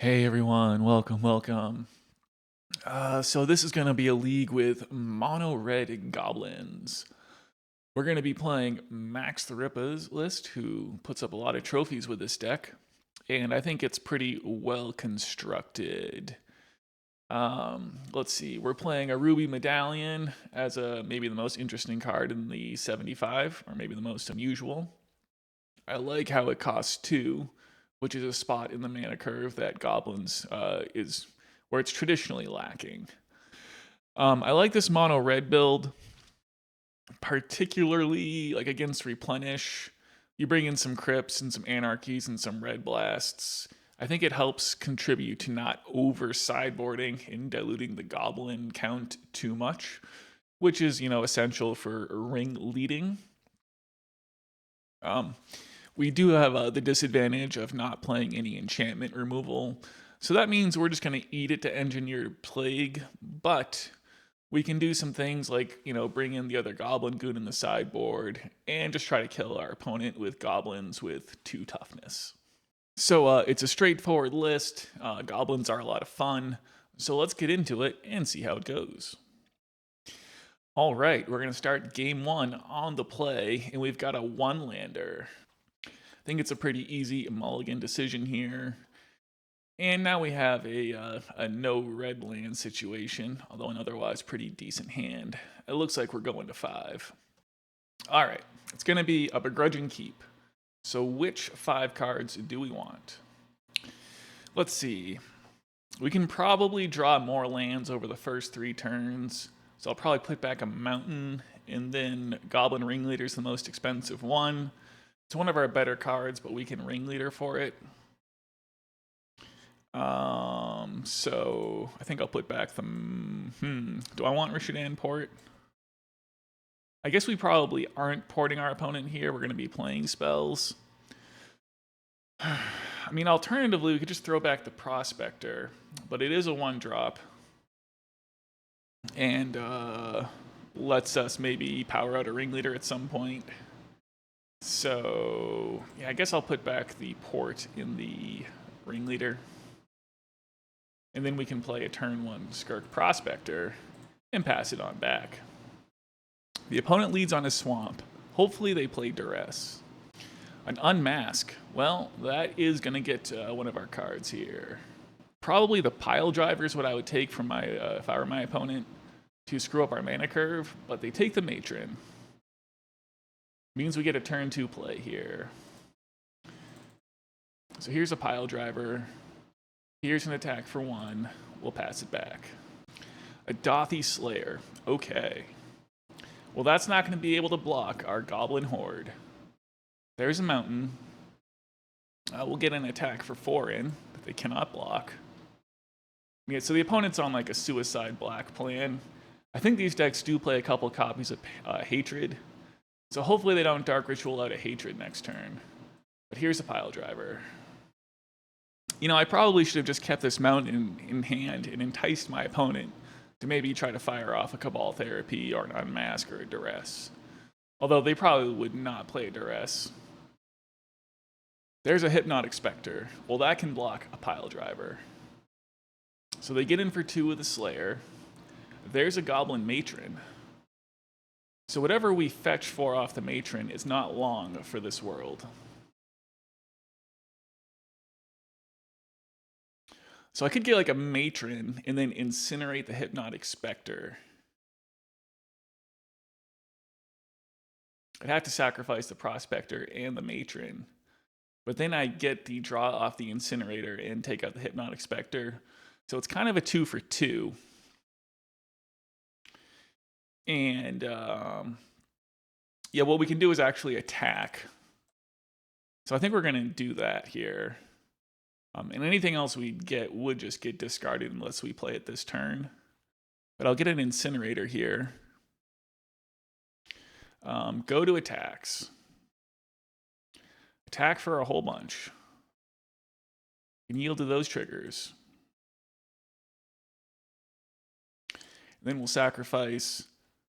Hey everyone, welcome. So this is gonna be a league with mono red goblins. We're gonna be playing Max the Rippa's list, who puts up a lot of trophies with this deck, and I think it's pretty well constructed. Let's see, we're playing a Ruby Medallion as maybe the most interesting card in the 75, or maybe the most unusual. I like how it costs 2, which is a spot in the mana curve that Goblins is where it's traditionally lacking. I like this mono red build, particularly like against Replenish. You bring in some Crypts and some Anarchies and some Red Blasts. I think it helps contribute to not over sideboarding and diluting the Goblin count too much, which is, essential for ring leading. We do have the disadvantage of not playing any enchantment removal. So that means we're just going to eat it to engineer Plague, but we can do some things like, bring in the other Goblin Goon in the sideboard and just try to kill our opponent with goblins with 2 toughness. So it's a straightforward list. Goblins are a lot of fun. So let's get into it and see how it goes. All right, we're going to start game 1 on the play, and we've got a 1-lander. I think it's a pretty easy mulligan decision here. And now we have a no red land situation, although an otherwise pretty decent hand. It looks like we're going to 5. All right, it's going to be a begrudging keep. So which 5 cards do we want? Let's see. We can probably draw more lands over the first 3 turns. So I'll probably put back a mountain, and then Goblin Ringleader is the most expensive one. It's one of our better cards, but we can Ringleader for it. So I think I'll put back the. Do I want Rishadan Port? I guess we probably aren't porting our opponent here. We're going to be playing spells. I mean, alternatively, we could just throw back the Prospector, but it is a 1-drop. And lets us maybe power out a Ringleader at some point. So, yeah, I guess I'll put back the port in the Ringleader. And then we can play a turn 1 Skirk Prospector and pass it on back. The opponent leads on a swamp. Hopefully they play Duress. An Unmask. Well, that is going to get one of our cards here. Probably the Piledriver is what I would take from my if I were my opponent to screw up our mana curve, but they take the Matron. Means we get a turn 2 play here. So here's a Piledriver. Here's an attack for 1. We'll pass it back. A Dothy Slayer. Okay. Well, that's not going to be able to block our Goblin Horde. There's a mountain. We'll get an attack for 4 in, but they cannot block. Yeah, so the opponent's on like a suicide black plan. I think these decks do play a couple copies of Hatred. So hopefully they don't Dark Ritual out a Hatred next turn. But here's a Piledriver. I probably should have just kept this mountain in hand and enticed my opponent to maybe try to fire off a Cabal Therapy or an Unmask or a Duress. Although they probably would not play a Duress. There's a Hypnotic Spectre. Well, that can block a Piledriver. So they get in for 2 with a Slayer. There's a Goblin Matron. So whatever we fetch for off the Matron is not long for this world. So I could get like a Matron and then incinerate the Hypnotic Spectre. I'd have to sacrifice the Prospector and the Matron. But then I get the draw off the Incinerator and take out the Hypnotic Spectre. So it's kind of a 2 for 2. And yeah, what we can do is actually attack. So I think we're going to do that here. And anything else we get would just get discarded unless we play it this turn. But I'll get an Incinerator here. Go to attacks. Attack for a whole bunch. And yield to those triggers. And then we'll sacrifice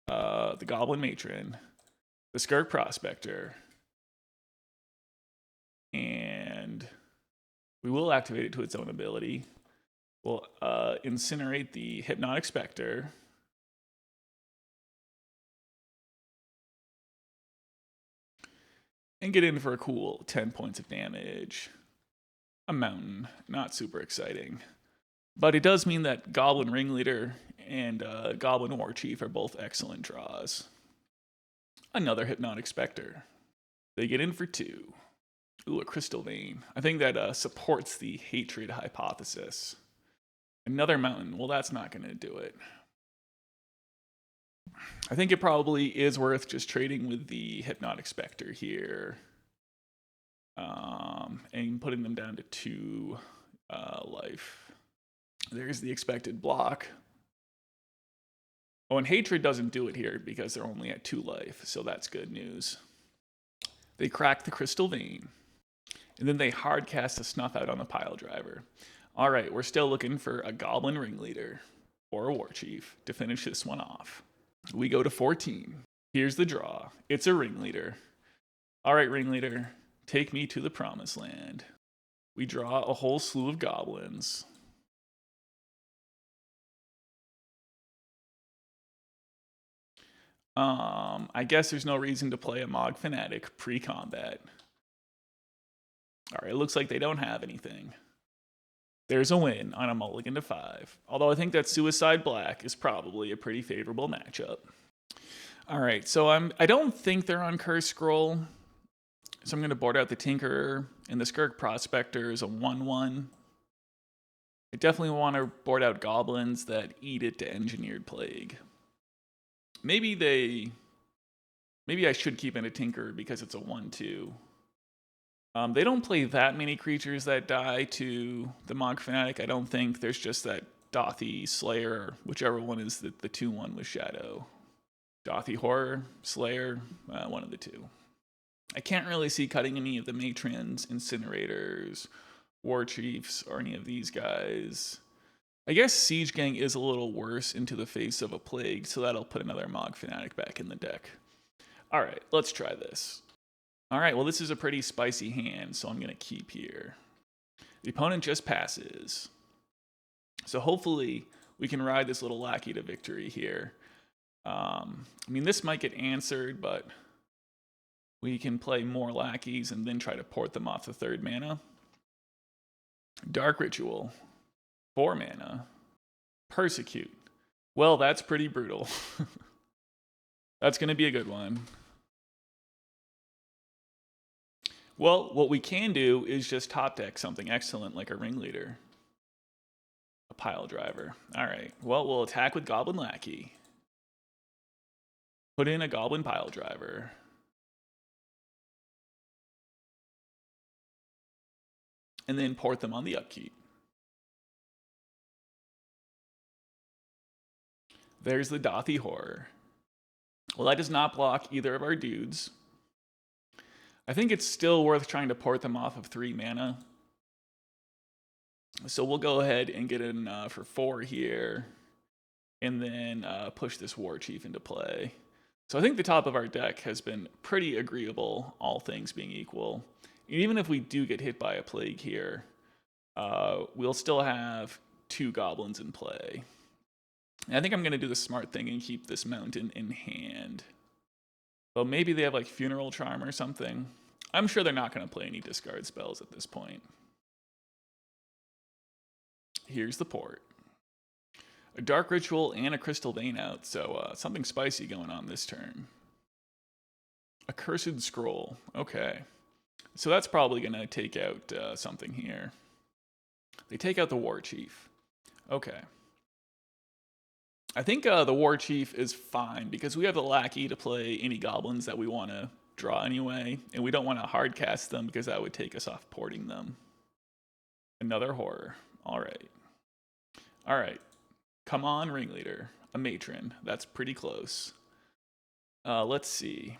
the Goblin Matron, the Skirk Prospector, and We will activate it to its own ability. We'll incinerate the Hypnotic Spectre. And get in for a cool 10 points of damage. A mountain, not super exciting. But it does mean that Goblin Ringleader and Goblin Warchief are both excellent draws. Another Hypnotic Spectre. They get in for 2. Ooh, a Crystal Vein. I think that supports the hatred hypothesis. Another mountain. Well, that's not going to do it. I think it probably is worth just trading with the Hypnotic Spectre here. And putting them down to 2 life. There's the expected block. Oh, and Hatred doesn't do it here because they're only at 2 life, so that's good news. They crack the Crystal Vein. And then they hard cast a Snuff Out on the Piledriver. Alright, we're still looking for a Goblin Ringleader or a Warchief to finish this one off. We go to 14. Here's the draw. It's a Ringleader. Alright, Ringleader, take me to the Promised Land. We draw a whole slew of goblins. I guess there's no reason to play a Mogg Fanatic pre-combat. Alright, it looks like they don't have anything. There's a win on a mulligan to 5. Although I think that Suicide Black is probably a pretty favorable matchup. Alright, so I don't think they're on Curse Scroll. So I'm going to board out the Tinkerer, and the Skirk Prospector is a 1/1. I definitely want to board out goblins that eat it to Engineered Plague. Maybe I should keep in a Tinkerer because it's a 1/2. They don't play that many creatures that die to the Mogg Fanatic. I don't think. There's just that Dothy Slayer, or whichever one is the 2/1 with Shadow. Dothy Horror, Slayer, one of the 2. I can't really see cutting any of the Matrons, Incinerators, Warchiefs, or any of these guys. I guess Siege Gang is a little worse into the face of a Plague, so that'll put another Mogg Fanatic back in the deck. Alright, let's try this. Alright, well this is a pretty spicy hand, so I'm going to keep here. The opponent just passes. So hopefully we can ride this little Lackey to victory here. I mean, this might get answered, but we can play more Lackeys and then try to port them off the 3rd mana. Dark Ritual. 4 mana. Persecute. Well, that's pretty brutal. That's going to be a good one. Well, what we can do is just top deck something excellent like a Ringleader. A Piledriver. Alright, well, we'll attack with Goblin Lackey. Put in a Goblin Piledriver. And then port them on the upkeep. There's the Dothy Horror. Well, that does not block either of our dudes. I think it's still worth trying to port them off of 3 mana. So we'll go ahead and get in for 4 here. And then push this Warchief into play. So I think the top of our deck has been pretty agreeable, all things being equal. And even if we do get hit by a Plague here, we'll still have 2 goblins in play. And I think I'm going to do the smart thing and keep this mountain in hand. Well, maybe they have like Funeral Charm or something. I'm sure they're not going to play any discard spells at this point. Here's the port. A Dark Ritual and a Crystal Vein out, so something spicy going on this turn. A Cursed Scroll. Okay. So that's probably going to take out something here. They take out the Warchief. Okay. I think the Warchief is fine because we have the Lackey to play any goblins that we want to draw anyway, and we don't want to hard cast them because that would take us off porting them. Another Horror. Alright. Alright. Come on, Ringleader. A Matron. That's pretty close. Let's see.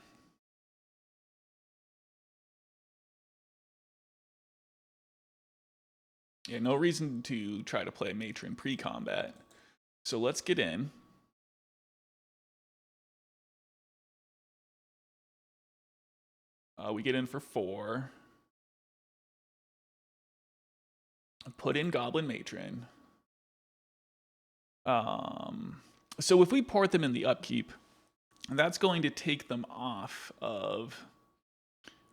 Yeah, no reason to try to play Matron pre-combat. So let's get in. We get in for 4. put in Goblin Matron. So if we port them in the upkeep, that's going to take them off of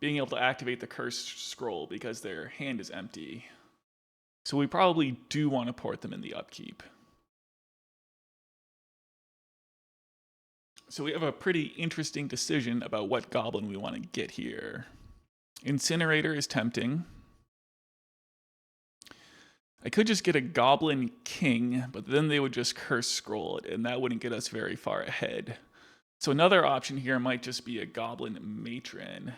being able to activate the Cursed Scroll because their hand is empty. So we probably do want to port them in the upkeep. So we have a pretty interesting decision about what goblin we want to get here. Incinerator is tempting. I could just get a Goblin King, but then they would just Curse Scroll it, and that wouldn't get us very far ahead. So another option here might just be a Goblin Matron.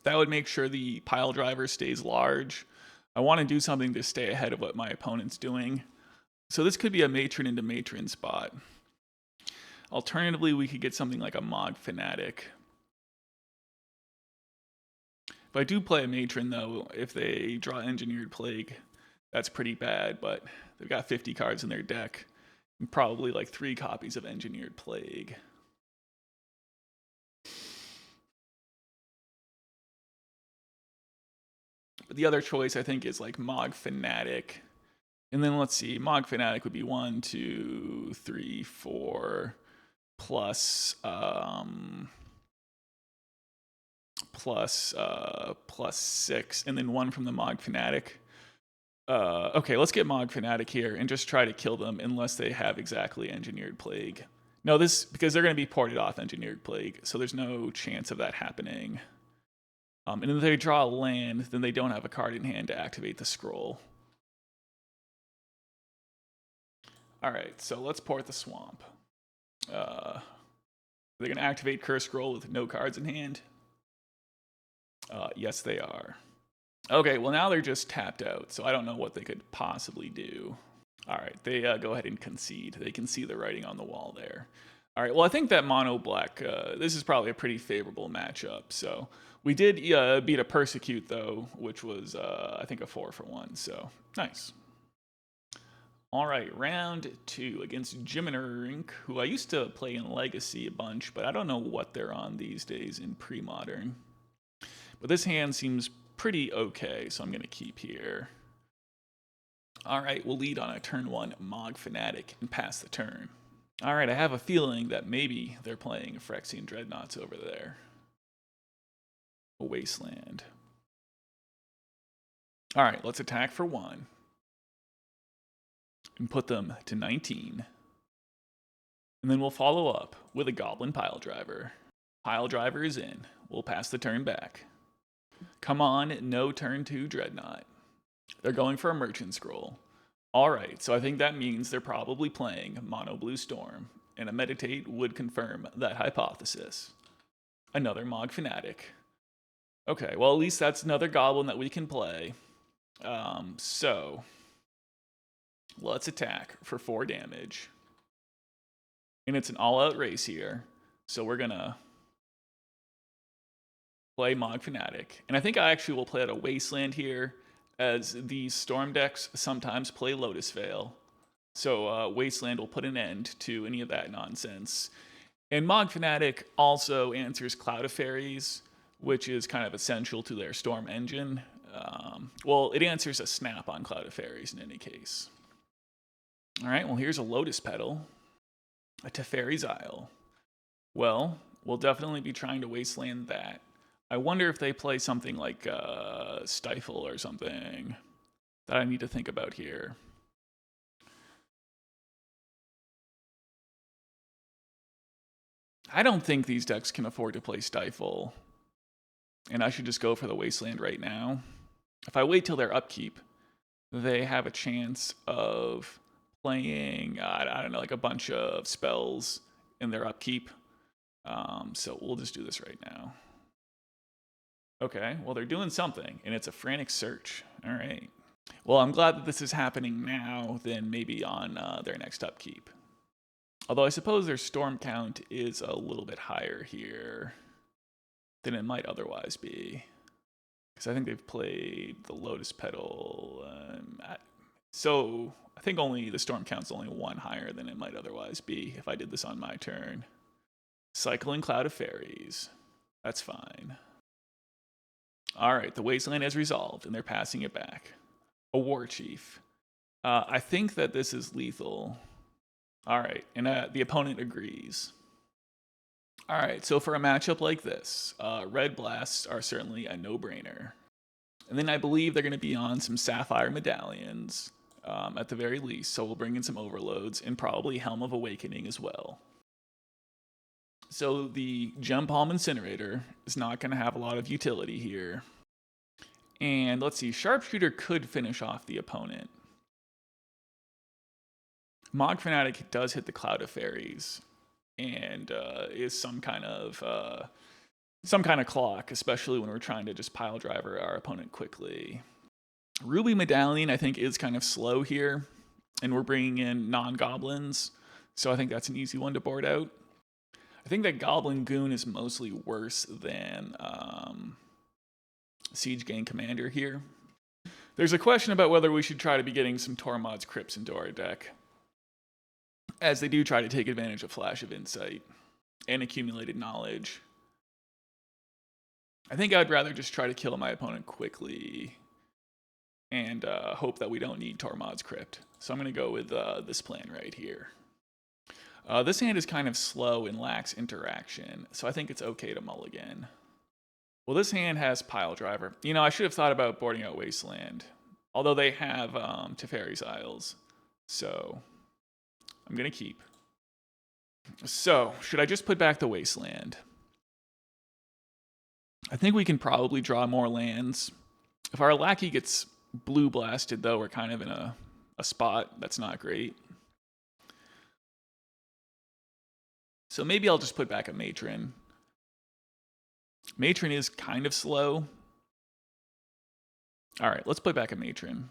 That would make sure the Piledriver stays large. I want to do something to stay ahead of what my opponent's doing. So this could be a Matron into Matron spot. Alternatively, we could get something like a Mogg Fanatic. If I do play a Matron, though, if they draw Engineered Plague, that's pretty bad, but they've got 50 cards in their deck, and probably like 3 copies of Engineered Plague. But the other choice, I think, is like Mogg Fanatic. And then let's see, Mogg Fanatic would be 1, 2, 3, 4, plus 6, and then 1 from the Mogg Fanatic. Okay, let's get Mogg Fanatic here and just try to kill them unless they have exactly Engineered Plague. No, because they're going to be ported off Engineered Plague, so there's no chance of that happening. And if they draw a land, then they don't have a card in hand to activate the scroll. Alright, so let's port the swamp. They're going to activate Curse Scroll with no cards in hand? Yes, they are. Okay, well now they're just tapped out, so I don't know what they could possibly do. Alright, they go ahead and concede. They can see the writing on the wall there. Alright, well I think that mono black, this is probably a pretty favorable matchup. So we did beat a Persecute though, which was I think a 4-for-1, so nice. Alright, round 2 against Jimmerink, who I used to play in Legacy a bunch, but I don't know what they're on these days in pre-modern. But this hand seems pretty okay, so I'm going to keep here. Alright, we'll lead on a turn 1 Mogg Fanatic and pass the turn. Alright, I have a feeling that maybe they're playing Phyrexian Dreadnoughts over there. A Wasteland. Alright, let's attack for 1. And put them to 19. And then we'll follow up with a Goblin Piledriver. Piledriver is in. We'll pass the turn back. Come on, no turn 2 Dreadnought. They're going for a Merchant Scroll. Alright, so I think that means they're probably playing Mono Blue Storm, and a Meditate would confirm that hypothesis. Another Mogg Fanatic. Okay, well at least that's another Goblin that we can play. So let's attack for 4 damage. And it's an all-out race here, so we're gonna play Mogg Fanatic. And I think I actually will play out a Wasteland here, as these Storm decks sometimes play Lotus Veil. So Wasteland will put an end to any of that nonsense. And Mogg Fanatic also answers Cloud of Fairies, which is kind of essential to their Storm engine. Well, it answers a snap on Cloud of Fairies in any case. Alright, well here's a Lotus Petal. A Teferi's Isle. Well, we'll definitely be trying to Wasteland that. I wonder if they play something like Stifle or something that I need to think about here. I don't think these decks can afford to play Stifle. And I should just go for the Wasteland right now. If I wait till their upkeep, they have a chance of playing, I don't know, like a bunch of spells in their upkeep. So we'll just do this right now. Okay, well they're doing something, and it's a Frantic Search. All right. Well, I'm glad that this is happening now than maybe on their next upkeep. Although I suppose their Storm count is a little bit higher here than it might otherwise be. Because I think they've played the Lotus Petal. So I think only the Storm count's only 1 higher than it might otherwise be if I did this on my turn. Cycling Cloud of Fairies. That's fine. Alright, the Wasteland has resolved, and they're passing it back. A Warchief. I think that this is lethal. Alright, and the opponent agrees. Alright, so for a matchup like this, Red Blasts are certainly a no-brainer. And then I believe they're going to be on some Sapphire Medallions, at the very least, so we'll bring in some Overloads, and probably Helm of Awakening as well. So the Gempalm Incinerator is not going to have a lot of utility here. And let's see, Sharpshooter could finish off the opponent. Mogg Fanatic does hit the Cloud of Fairies, and is some kind of clock, especially when we're trying to just Piledriver our opponent quickly. Ruby Medallion, I think, is kind of slow here, and we're bringing in non-goblins, so I think that's an easy one to board out. I think that Goblin Goon is mostly worse than Siege Gang Commander here. There's a question about whether we should try to be getting some Tormod's Crypts into our deck, as they do try to take advantage of Flash of Insight and Accumulated Knowledge. I think I'd rather just try to kill my opponent quickly and hope that we don't need Tormod's Crypt. So I'm going to go with this plan right here. This hand is kind of slow and lacks interaction, so I think it's okay to mulligan. Well, this hand has Piledriver. You know, I should have thought about boarding out Wasteland, although they have Teferi's Isles, so I'm going to keep. So, should I just put back the Wasteland? I think we can probably draw more lands. If our Lackey gets blue blasted, though, we're kind of in a spot that's not great. So maybe I'll just put back a Matron. Matron is kind of slow. All right, let's put back a Matron.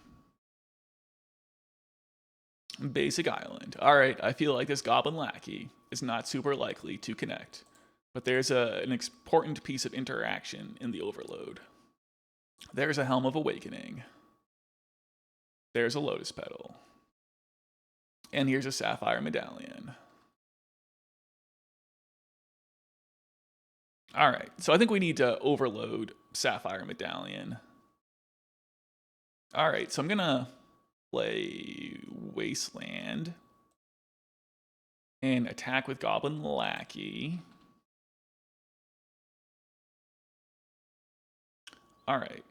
Basic Island. All right, I feel like this Goblin Lackey is not super likely to connect, but there's an important piece of interaction in the Overload. There's a Helm of Awakening. There's a Lotus Petal. And here's a Sapphire Medallion. All right, so I think we need to overload Sapphire Medallion. All right, so I'm gonna play Wasteland and attack with Goblin Lackey. All right,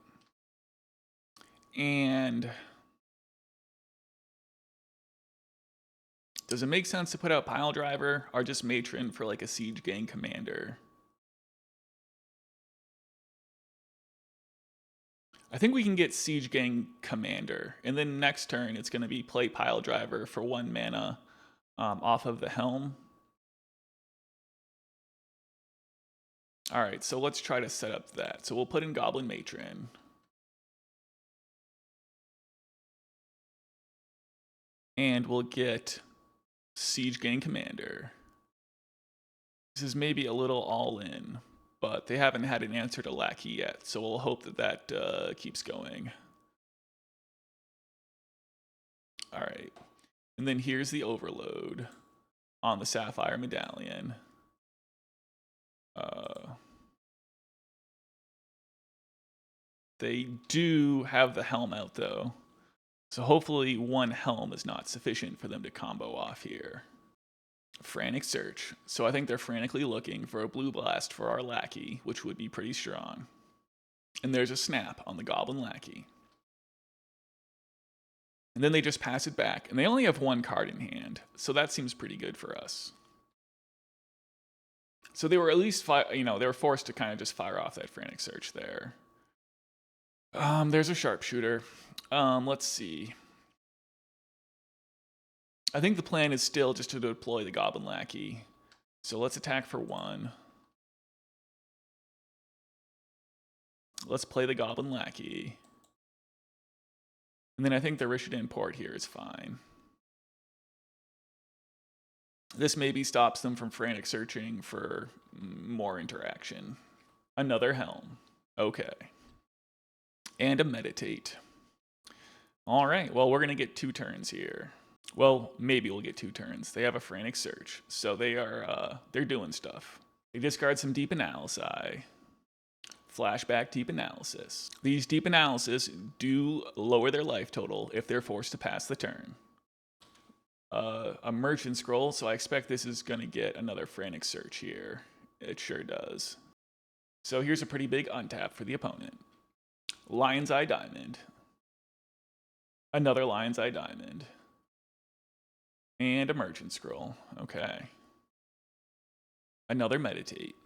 and does it make sense to put out Piledriver or just Matron for like a Siege Gang Commander? I think we can get Siege Gang Commander, and then next turn it's going to be play Piledriver for 1 mana off of the Helm. Alright, so let's try to set up that. So we'll put in Goblin Matron. And we'll get Siege Gang Commander. This is maybe a little all-in, but they haven't had an answer to Lackey yet, so we'll hope that that keeps going. All right, and then here's the Overload on the Sapphire Medallion. They do have the Helm out though, so hopefully 1 Helm is not sufficient for them to combo off here. Frantic Search. So I think they're frantically looking for a blue blast for our Lackey, which would be pretty strong. And there's a snap on the Goblin Lackey. And then they just pass it back, and they only have 1 card in hand, so that seems pretty good for us. So they were at least, they were forced to kind of just fire off that Frantic Search there. There's a Sharpshooter. Let's see. I think the plan is still just to deploy the Goblin Lackey. So let's attack for 1. Let's play the Goblin Lackey. And then I think the Rishadan Port here is fine. This maybe stops them from frantic searching for more interaction. Another Helm. Okay. And a Meditate. All right, well, we're going to get 2 turns here. Well, maybe we'll get 2 turns. They have a Frantic Search, so they're doing stuff. They discard some Deep Analysis. Flashback Deep Analysis. These Deep Analysis do lower their life total if they're forced to pass the turn. A Merchant Scroll, so I expect this is going to get another Frantic Search here. It sure does. So here's a pretty big untap for the opponent. Lion's Eye Diamond. Another Lion's Eye Diamond. And a Merchant Scroll. Okay. Another Meditate.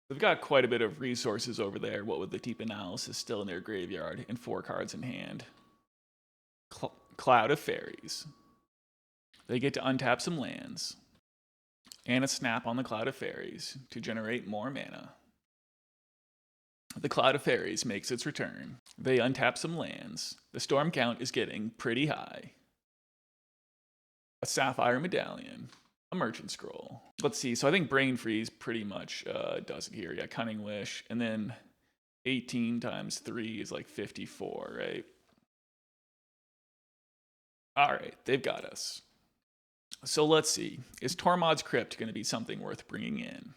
They've got quite a bit of resources over there, what with the Deep Analysis still in their graveyard and 4 cards in hand. Cloud of Fairies. They get to untap some lands. And a snap on the Cloud of Fairies to generate more mana. The Cloud of Fairies makes its return. They untap some lands. The storm count is getting pretty high. A Sapphire Medallion. A Merchant Scroll. Let's see, so I think Brain Freeze pretty much does it here. Yeah, Cunning Wish, and then 18 times 3 is like 54, right? All right, they've got us. So let's see, is Tormod's Crypt going to be something worth bringing in?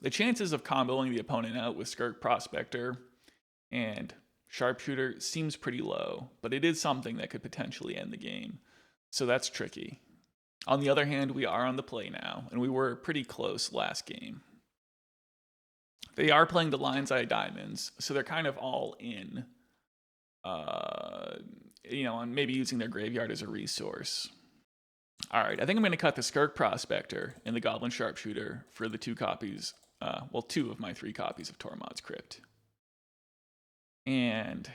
The chances of comboing the opponent out with Skirk Prospector and Sharpshooter seems pretty low, but it is something that could potentially end the game, so that's tricky. On the other hand, we are on the play now, and we were pretty close last game. They are playing the Lion's Eye Diamonds, so they're kind of all in, on maybe using their graveyard as a resource. All right, I think I'm going to cut the Skirk Prospector and the Goblin Sharpshooter for the 2 copies, 2 of my 3 copies of Tormod's Crypt. And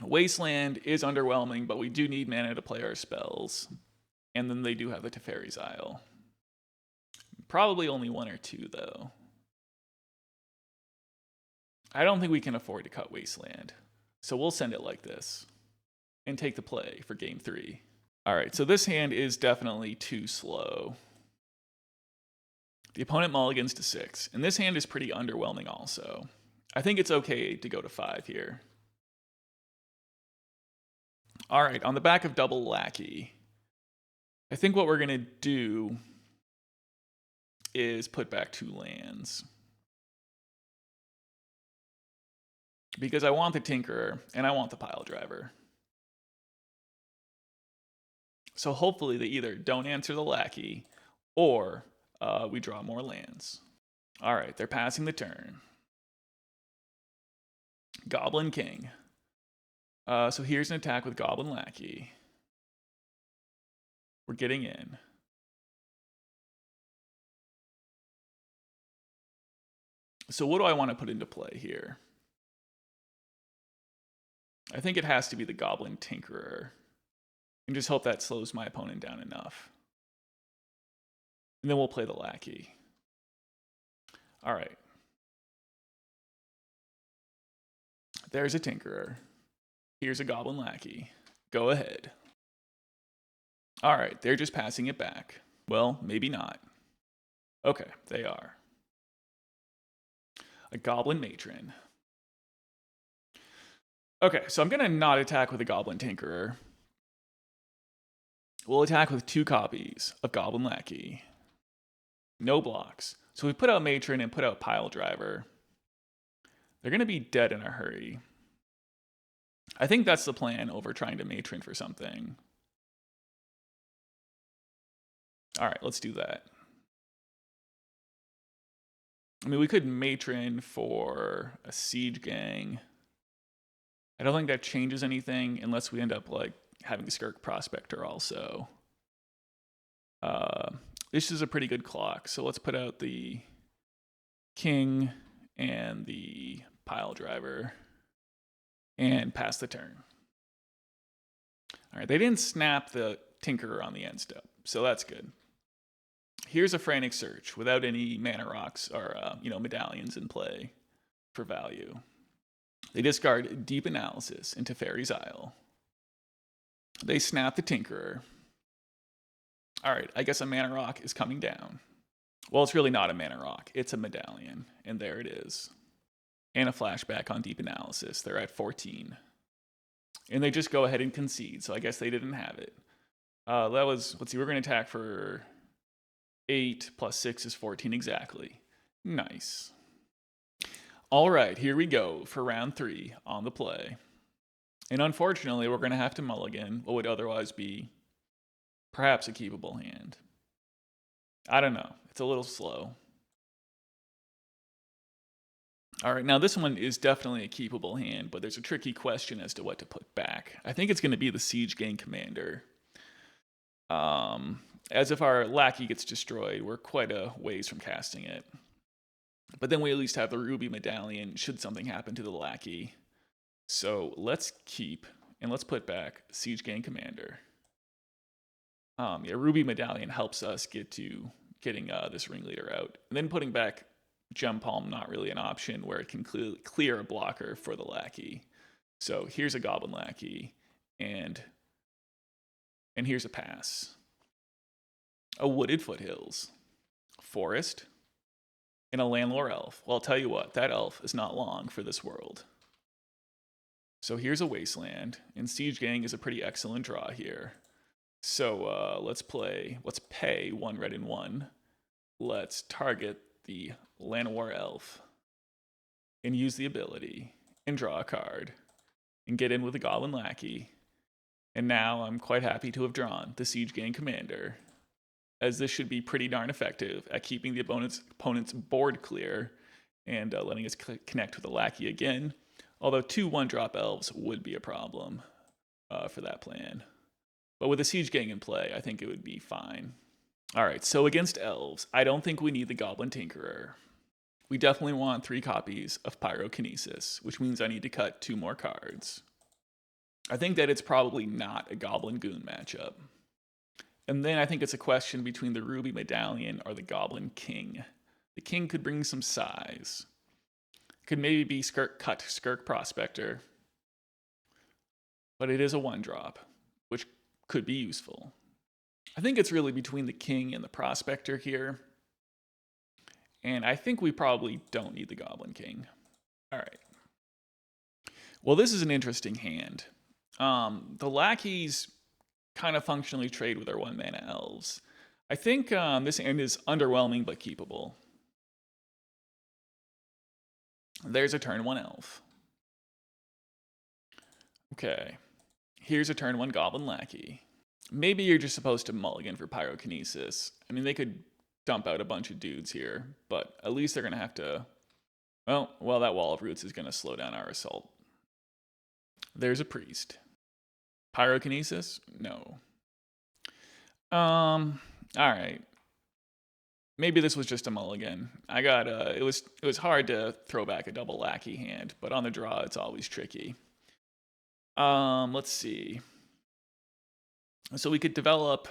Wasteland is underwhelming, but we do need mana to play our spells. And then they do have the Teferi's Isle. Probably only 1 or 2, though. I don't think we can afford to cut Wasteland. So we'll send it like this. And take the play for game 3. Alright, so this hand is definitely too slow. The opponent mulligans to 6. And this hand is pretty underwhelming also. I think it's okay to go to 5 here. Alright, on the back of Double Lackey, I think what we're going to do is put back 2 lands. Because I want the Tinkerer and I want the Piledriver. So hopefully they either don't answer the Lackey or we draw more lands. All right, they're passing the turn. Goblin King. So here's an attack with Goblin Lackey. We're getting in. So what do I want to put into play here? I think it has to be the Goblin Tinkerer. And just hope that slows my opponent down enough. And then we'll play the Lackey. All right. There's a Tinkerer. Here's a Goblin Lackey. Go ahead. All right, they're just passing it back. Well, maybe not. Okay, they are. A Goblin Matron. Okay, so I'm going to not attack with a Goblin Tinkerer. We'll attack with 2 copies of Goblin Lackey. No blocks. So we put out Matron and put out Piledriver. They're going to be dead in a hurry. I think that's the plan over trying to Matron for something. All right, let's do that. I mean, we could Matron for a Siege Gang. I don't think that changes anything unless we end up like having Skirk Prospector also. This is a pretty good clock, so let's put out the King and the Piledriver and pass the turn. All right, they didn't snap the Tinkerer on the end step, so that's good. Here's a Frantic Search without any mana rocks or medallions in play for value. They discard Deep Analysis into Teferi's Isle. They snap the Tinkerer. All right, I guess a mana rock is coming down. Well, it's really not a mana rock. It's a medallion, and there it is. And a flashback on Deep Analysis. They're at 14. And they just go ahead and concede, so I guess they didn't have it. That was, let's see, we're going to attack for 8 plus 6 is 14 exactly. Nice. All right, here we go for round 3 on the play. And unfortunately, we're going to have to mulligan what would otherwise be perhaps a keepable hand. I don't know. It's a little slow. All right, now this one is definitely a keepable hand, but there's a tricky question as to what to put back. I think it's going to be the Siege Gang Commander. As if our Lackey gets destroyed, we're quite a ways from casting it. But then we at least have the Ruby Medallion should something happen to the Lackey. So let's keep, and let's put back Siege Gang Commander. Yeah, Ruby Medallion helps us get to getting this Ringleader out. And then putting back Gempalm, not really an option where it can clear a blocker for the Lackey. So here's a Goblin Lackey, and here's a pass. A Wooded Foothills, Forest, and a Landlore Elf. Well, I'll tell you what, that elf is not long for this world. So here's a Wasteland, and Siege Gang is a pretty excellent draw here. So let's pay 1 red and 1. Let's target the Landlore Elf and use the ability and draw a card and get in with the Goblin Lackey. And now I'm quite happy to have drawn the Siege Gang Commander, as this should be pretty darn effective at keeping the opponent's board clear and letting us connect with the Lackey again. Although 2 1-drop elves would be a problem for that plan. But with the Siege Gang in play, I think it would be fine. All right, so against elves, I don't think we need the Goblin Tinkerer. We definitely want 3 copies of Pyrokinesis, which means I need to cut 2 more cards. I think that it's probably not a Goblin Goon matchup. And then I think it's a question between the Ruby Medallion or the Goblin King. The King could bring some size. Could maybe be Skirk Prospector. But it is a 1-drop, which could be useful. I think it's really between the King and the Prospector here. And I think we probably don't need the Goblin King. All right. Well, this is an interesting hand. The Lackeys kind of functionally trade with their 1-mana elves. I think this hand is underwhelming but keepable. There's a turn 1 elf. Okay. Here's a turn 1 Goblin Lackey. Maybe you're just supposed to mulligan for Pyrokinesis. I mean, they could dump out a bunch of dudes here, but at least they're going to have to... Well, that Wall of Roots is going to slow down our assault. There's a Priest. Pyrokinesis? No. All right. Maybe this was just a mulligan. I got it was hard to throw back a double Lackey hand, but on the draw it's always tricky. Let's see. So we could develop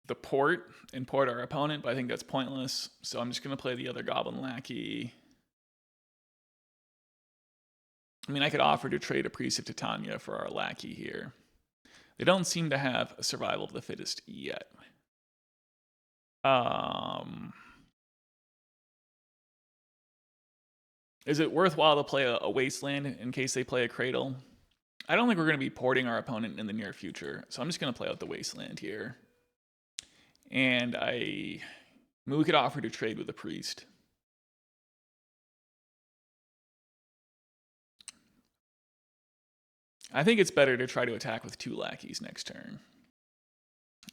the port and port our opponent, but I think that's pointless. So I'm just going to play the other Goblin Lackey. I mean, I could offer to trade a Priest of Titania for our Lackey here. They don't seem to have a survival of the fittest yet. Is it worthwhile to play a Wasteland in case they play a Cradle? I don't think we're going to be porting our opponent in the near future, so I'm just going to play out the Wasteland here. And I mean, we could offer to trade with a Priest. I think it's better to try to attack with 2 Lackeys next turn.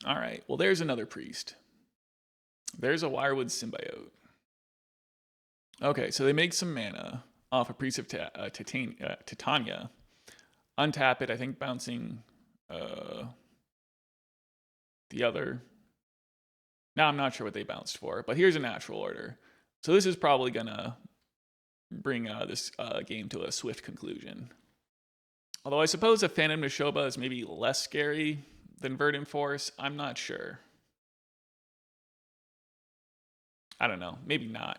All right, well, there's another Priest. There's a Wirewood Symbiote. Okay, so they make some mana off a Priest of Titania. Untap it, I think bouncing the other. Now I'm not sure what they bounced for, but here's a natural order. So this is probably going to bring this game to a swift conclusion. Although I suppose a Phantom Neshoba is maybe less scary than Verdant Force. I'm not sure. I don't know. Maybe not.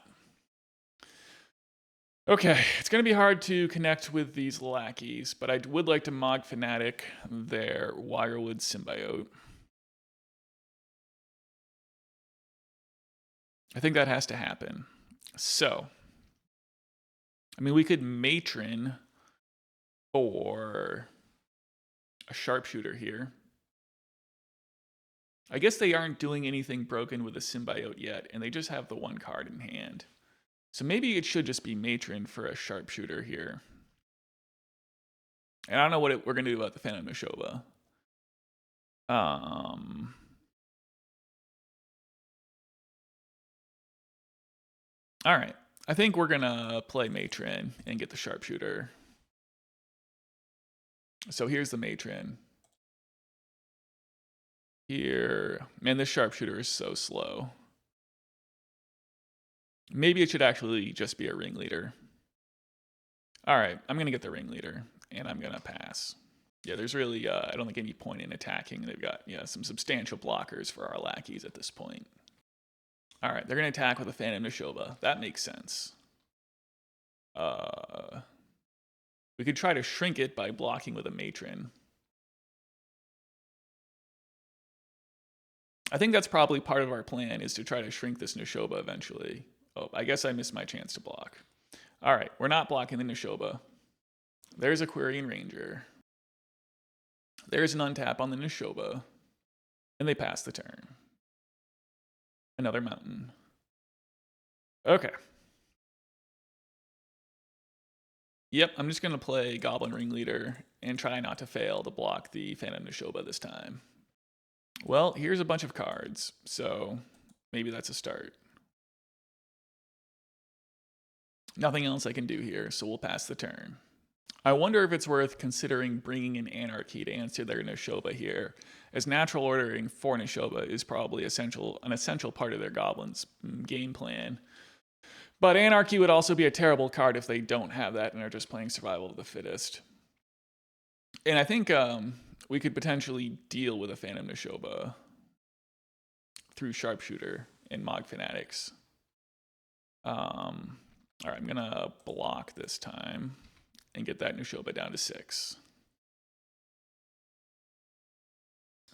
Okay, it's going to be hard to connect with these Lackeys, but I would like to Mogg Fanatic their Wirewood Symbiote. I think that has to happen. So, I mean, we could Matron for a Sharpshooter here. I guess they aren't doing anything broken with the symbiote yet, and they just have the one card in hand. So maybe it should just be Matron for a Sharpshooter here. And I don't know what we're going to do about the Phantom Neshoba. All right. I think we're going to play Matron and get the Sharpshooter. So here's the Matron. Here. Man, this Sharpshooter is so slow. Maybe it should actually just be a Ringleader. All right, I'm going to get the Ringleader, and I'm going to pass. Yeah, there's really, I don't think any point in attacking. They've got, some substantial blockers for our lackeys at this point. All right, they're going to attack with a Phantom Neshoba. That makes sense. We could try to shrink it by blocking with a Matron. I think that's probably part of our plan, is to try to shrink this Neshoba eventually. Oh, I guess I missed my chance to block. All right, we're not blocking the Neshoba. There's a Quirion Ranger. There's an untap on the Neshoba. And they pass the turn. Another mountain. Okay. Yep, I'm just going to play Goblin Ringleader and try not to fail to block the Phantom Neshoba this time. Well, here's a bunch of cards, so maybe that's a start. Nothing else I can do here, so we'll pass the turn. I wonder if it's worth considering bringing in Anarchy to answer their Neshoba here, as natural ordering for Neshoba is probably an essential part of their Goblins' game plan. But Anarchy would also be a terrible card if they don't have that and are just playing Survival of the Fittest. And I think we could potentially deal with a Phantom Neshoba through Sharpshooter and Mogg Fanatics. All right, I'm going to block this time and get that Neshoba down to 6.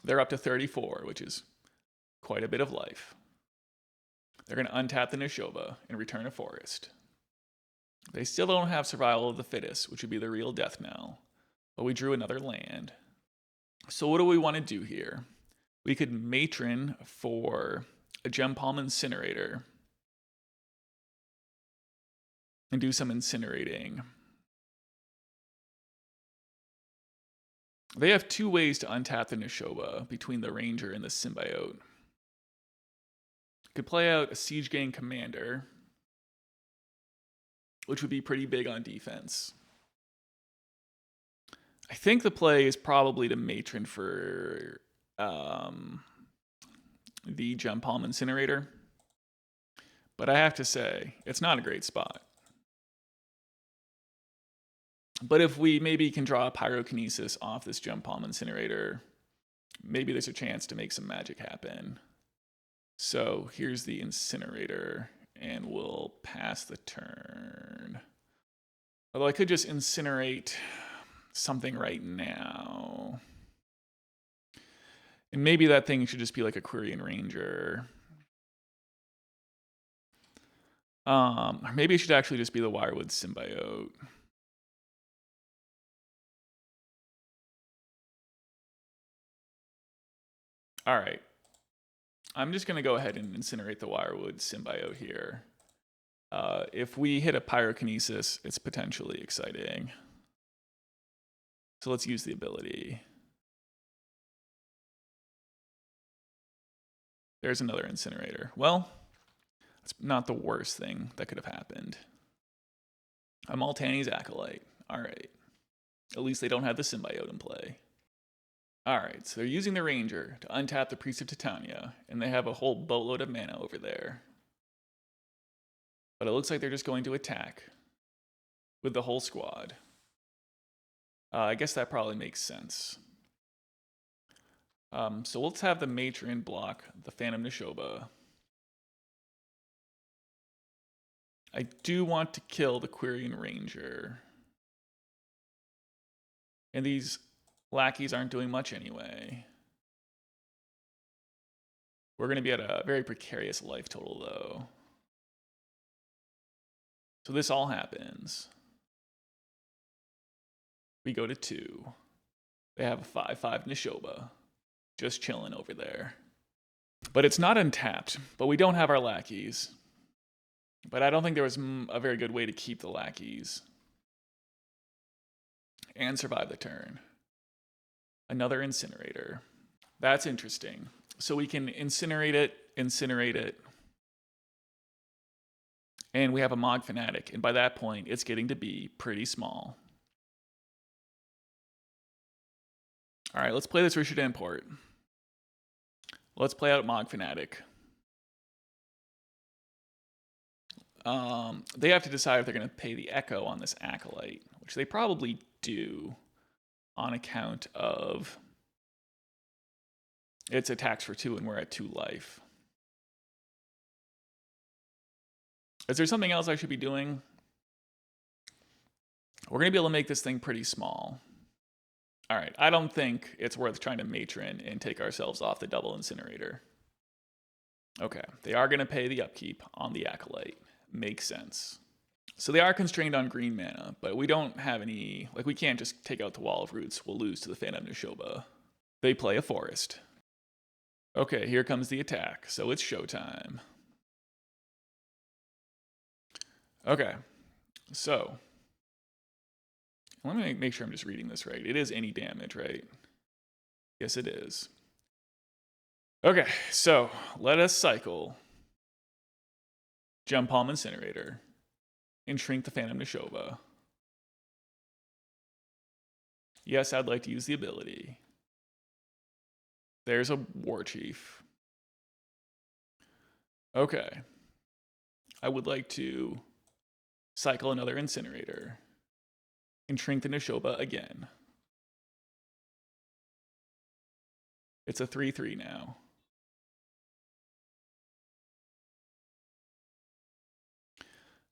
They're up to 34, which is quite a bit of life. They're going to untap the Neshoba and return a forest. They still don't have Survival of the Fittest, which would be the real death knell. But we drew another land. So what do we want to do here? We could Matron for a Gempalm Incinerator and do some incinerating. They have 2 ways to untap the Neshoba between the Ranger and the Symbiote. Could play out a Siege Gang Commander, which would be pretty big on defense. I think the play is probably to Matron for the Gempalm Incinerator. But I have to say, it's not a great spot. But if we maybe can draw a Pyrokinesis off this Gempalm Incinerator, maybe there's a chance to make some magic happen. So here's the Incinerator, and we'll pass the turn. Although I could just incinerate something right now. And maybe that thing should just be like a Quirion Ranger. Or maybe it should actually just be the Wirewood Symbiote. All right. I'm just going to go ahead and incinerate the Wirewood Symbiote here. If we hit a Pyrokinesis, it's potentially exciting. So let's use the ability. There's another Incinerator. Well, that's not the worst thing that could have happened. A Multani's Acolyte. All right. At least they don't have the Symbiote in play. All right, so they're using the Ranger to untap the Priest of Titania, and they have a whole boatload of mana over there. But it looks like they're just going to attack with the whole squad. I guess that probably makes sense. So let's have the Matron block the Phantom Neshoba. I do want to kill the Quirion Ranger. And these lackeys aren't doing much anyway. We're going to be at a very precarious life total, though. So this all happens. We go to 2. They have a 5/5 Neshoba. Just chilling over there. But it's not untapped, but we don't have our lackeys. But I don't think there was a very good way to keep the lackeys and survive the turn. Another incinerator. That's interesting. So we can incinerate it. And we have a Mogg Fanatic. And by that point, it's getting to be pretty small. All right, let's play this Rishadan Port. Let's play out Mogg Fanatic. They have to decide if they're going to pay the Echo on this Acolyte, which they probably do on account of its attacks for 2 and we're at 2 life. Is there something else I should be doing? We're going to be able to make this thing pretty small. All right, I don't think it's worth trying to Matron and take ourselves off the double Incinerator. Okay, they are going to pay the upkeep on the Acolyte. Makes sense. So they are constrained on green mana, but we don't have any, like we can't just take out the Wall of Roots. We'll lose to the Phantom Nishoba. They play a Forest. Okay, here comes the attack. So it's showtime. Okay, so let me make sure I'm just reading this right. It is any damage, right? Yes, it is. Okay, so let us cycle Gempalm Incinerator and shrink the Phantom Nishoba. Yes, I'd like to use the ability. There's a Warchief. Okay. I would like to cycle another Incinerator and shrink the Nishoba again. It's a 3/3 now.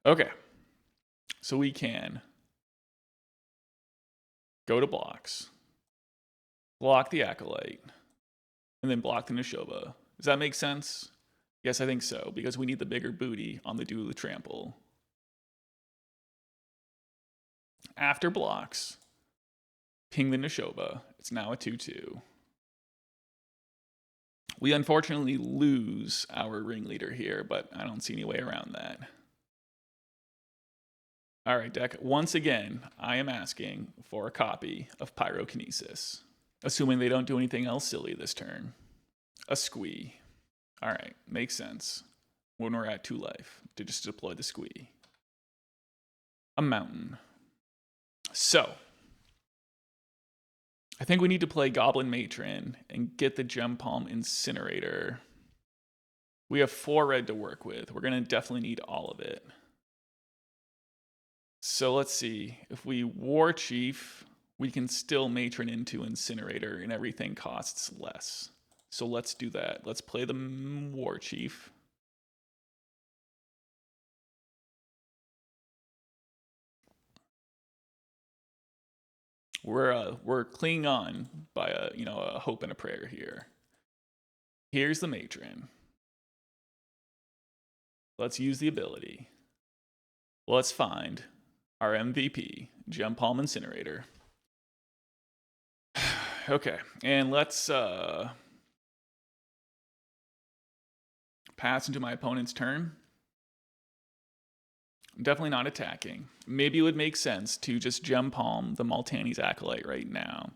Okay. So we can go to blocks, block the Acolyte, and then block the Nishoba. Does that make sense? Yes, I think so, because we need the bigger booty on the Do the Trample. After blocks, ping the Nishoba. It's now a 2/2. We unfortunately lose our Ringleader here, but I don't see any way around that. All right, deck. Once again, I am asking for a copy of Pyrokinesis, assuming they don't do anything else silly this turn. A Squee. All right, makes sense when we're at 2 life to just deploy the Squee. A Mountain. So, I think we need to play Goblin Matron and get the Gempalm Incinerator. We have 4 red to work with. We're going to definitely need all of it. So let's see. If we Warchief, we can still Matron into Incinerator and everything costs less. So let's do that. Let's play the Warchief. We're clinging on by a hope and a prayer here. Here's the Matron. Let's use the ability. Let's find our MVP, Gempalm Incinerator. Okay, and let's pass into my opponent's turn. I'm definitely not attacking. Maybe it would make sense to just Gempalm the Maltani's Acolyte right now.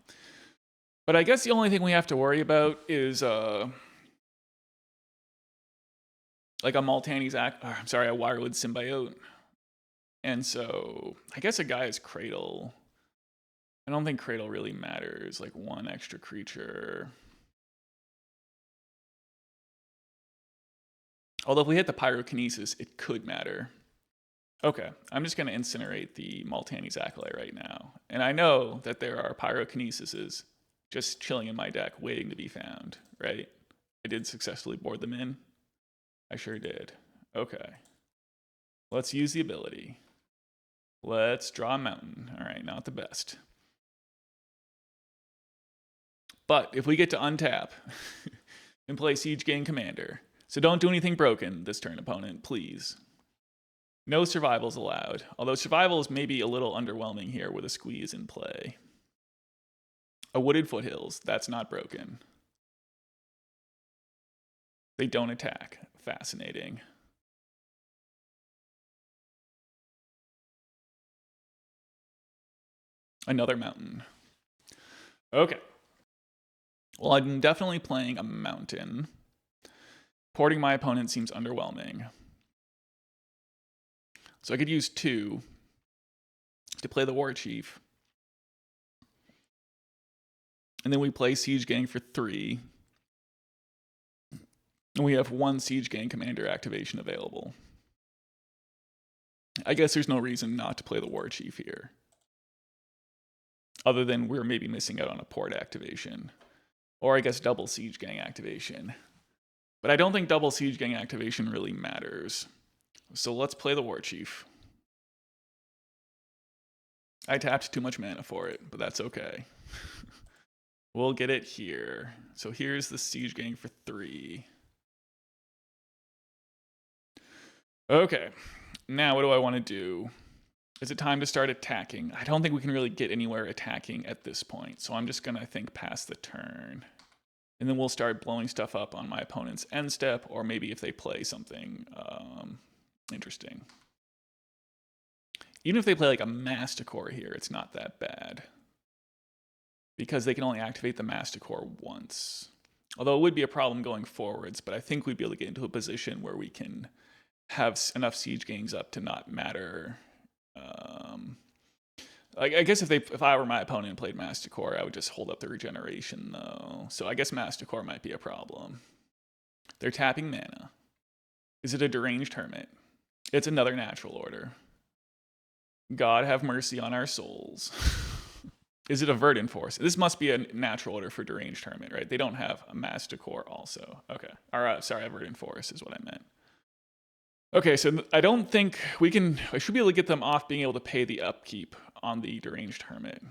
But I guess the only thing we have to worry about is like a Maltani's a Wirewood Symbiote. And so I guess a Gaia's Cradle. I don't think Cradle really matters. Like 1 extra creature. Although if we hit the Pyrokinesis, it could matter. Okay, I'm just going to incinerate the Maltani's Acolyte right now. And I know that there are Pyrokinesises just chilling in my deck waiting to be found, right? I did successfully board them in. I sure did. Okay. Let's use the ability. Let's draw a Mountain. All right, not the best. But if we get to untap and play Siege Gang Commander, so don't do anything broken this turn, opponent, please. No survivals allowed, although survival is maybe a little underwhelming here with a Squeeze in play. A Wooded Foothills, that's not broken. They don't attack. Fascinating. Another mountain. Okay. Well, I'm definitely playing a mountain. Porting my opponent seems underwhelming. So I could use 2 to play the Warchief. And then we play Siege Gang for 3. And we have 1 Siege Gang commander activation available. I guess there's no reason not to play the Warchief here. Other than we're maybe missing out on a port activation. Or I guess double Siege Gang activation. But I don't think double Siege Gang activation really matters. So let's play the Warchief. I tapped too much mana for it, but that's okay. We'll get it here. So here's the Siege Gang for 3. Okay, now what do I want to do? Is it time to start attacking? I don't think we can really get anywhere attacking at this point, so I'm just gonna, I think, pass the turn. And then we'll start blowing stuff up on my opponent's end step, or maybe if they play something interesting. Even if they play like a Masticore here, it's not that bad. Because they can only activate the Masticore once. Although it would be a problem going forwards, but I think we'd be able to get into a position where we can have enough Siege Gangs up to not matter. I guess if I were my opponent and played Masticore, I would just hold up the regeneration though. So I guess Masticore might be a problem. They're tapping mana. Is it a Deranged Hermit? It's another natural order. God have mercy on our souls. Is it a Verdant Force? This must be a natural order for Deranged Hermit, right? They don't have a Masticore also. Okay. Or, sorry, a Verdant Force is what I meant. Okay, so I don't think we can... I should be able to get them off being able to pay the upkeep on the Deranged Hermit.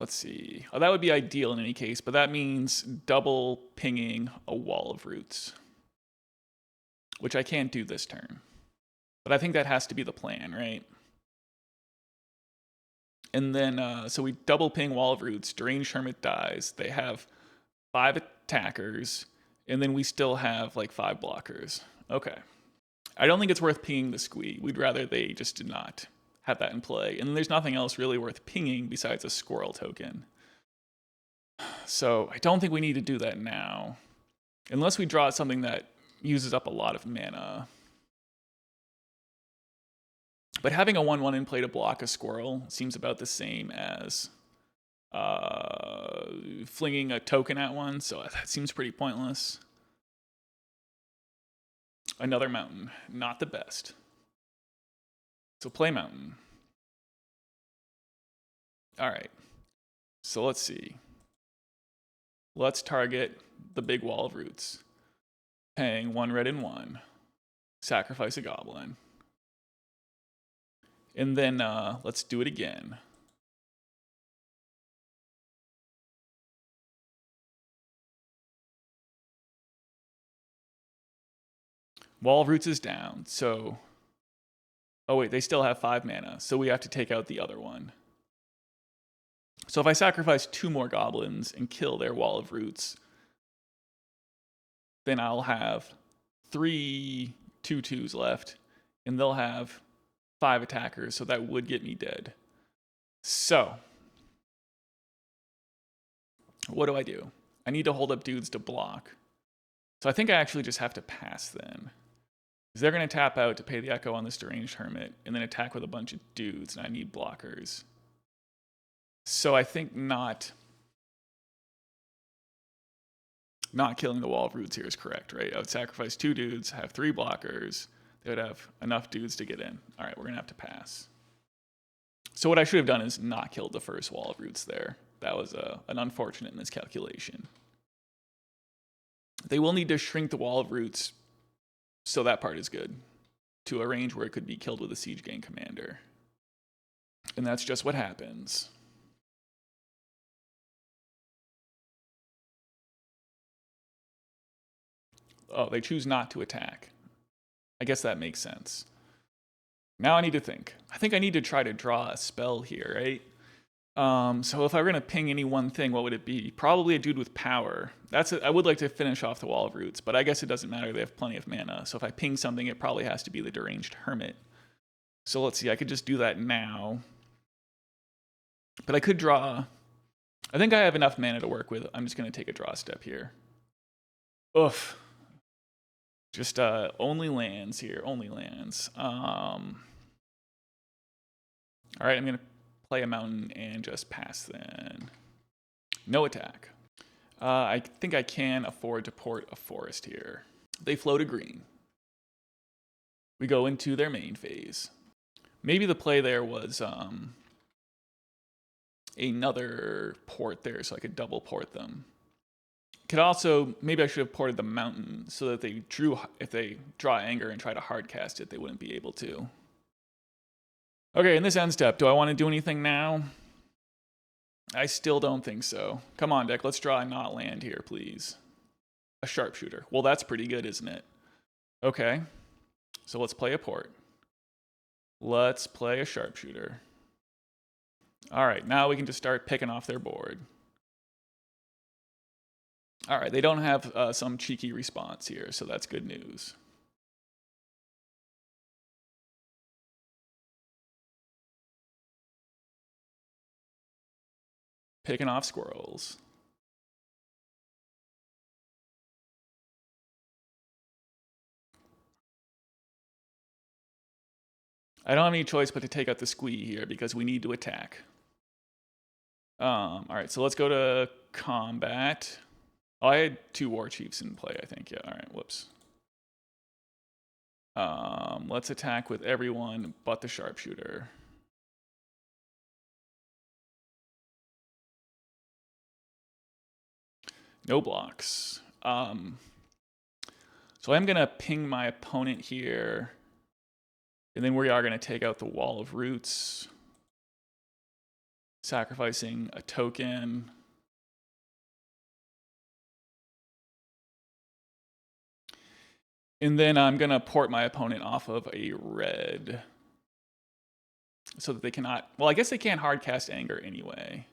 Let's see. Oh, that would be ideal in any case, but that means double pinging a Wall of Roots, which I can't do this turn. But I think that has to be the plan, right? And then, so we double ping Wall of Roots, Deranged Hermit dies. They have 5 attackers, and then we still have like 5 blockers. Okay. I don't think it's worth pinging the Squee. We'd rather they just did not have that in play. And then there's nothing else really worth pinging besides a Squirrel token. So I don't think we need to do that now. Unless we draw something that uses up a lot of mana. But having a 1/1 in play to block a Squirrel seems about the same as flinging a token at one, so that seems pretty pointless. Another mountain, not the best. So play mountain. All right, so let's see. Let's target the big Wall of Roots. Paying 1 red and 1. Sacrifice a goblin. And then let's do it again. Wall of Roots is down, so... Oh wait, they still have 5 mana, so we have to take out the other one. So if I sacrifice 2 more goblins and kill their Wall of Roots, then I'll have 3 2/2s left, and they'll have 5 attackers, so that would get me dead. So, what do? I need to hold up dudes to block. So I think I actually just have to pass then. Because they're going to tap out to pay the Echo on this Deranged Hermit, and then attack with a bunch of dudes, and I need blockers. So I think not killing the Wall of Roots here is correct, right? I would sacrifice 2 dudes, have 3 blockers. They would have enough dudes to get in. All right, we're going to have to pass. So what I should have done is not killed the first Wall of Roots there. That was an unfortunate miscalculation. They will need to shrink the Wall of Roots, so that part is good, to a range where it could be killed with a Siege Gang commander. And that's just what happens. Oh, they choose not to attack. I guess that makes sense. Now I need to think. I think I need to try to draw a spell here, right? So if I were gonna ping any one thing, what would it be? Probably a dude with power. I would like to finish off the Wall of Roots, but I guess it doesn't matter. They have plenty of mana. So if I ping something, it probably has to be the Deranged Hermit. So let's see. I could just do that now, but I could draw. I think I have enough mana to work with. I'm just gonna take a draw step here. Oof. Just only lands here. Only lands. All right. I'm gonna play a mountain and just pass then. No attack. I think I can afford to port a forest here. They float a green. We go into their main phase. Maybe the play there was another port there so I could double port them. Could also, maybe I should have ported the mountain so that if they draw anger and try to hard cast it, they wouldn't be able to. Okay, in this end step, do I want to do anything now? I still don't think so. Come on, deck, let's draw a not land here, please. A Sharpshooter. Well, that's pretty good, isn't it? Okay, so let's play a port. Let's play a Sharpshooter. All right, now we can just start picking off their board. All right, they don't have some cheeky response here, so that's good news. Picking off squirrels. I don't have any choice but to take out the squee here because we need to attack. All right, so let's go to combat. Oh, I had 2 Warchiefs in play, I think. Yeah, all right, whoops. Let's attack with everyone but the Sharpshooter. No blocks. So I'm going to ping my opponent here. And then we are going to take out the Wall of Roots. Sacrificing a token. And then I'm going to port my opponent off of a red. So that they cannot... Well, I guess they can't hardcast Anger anyway.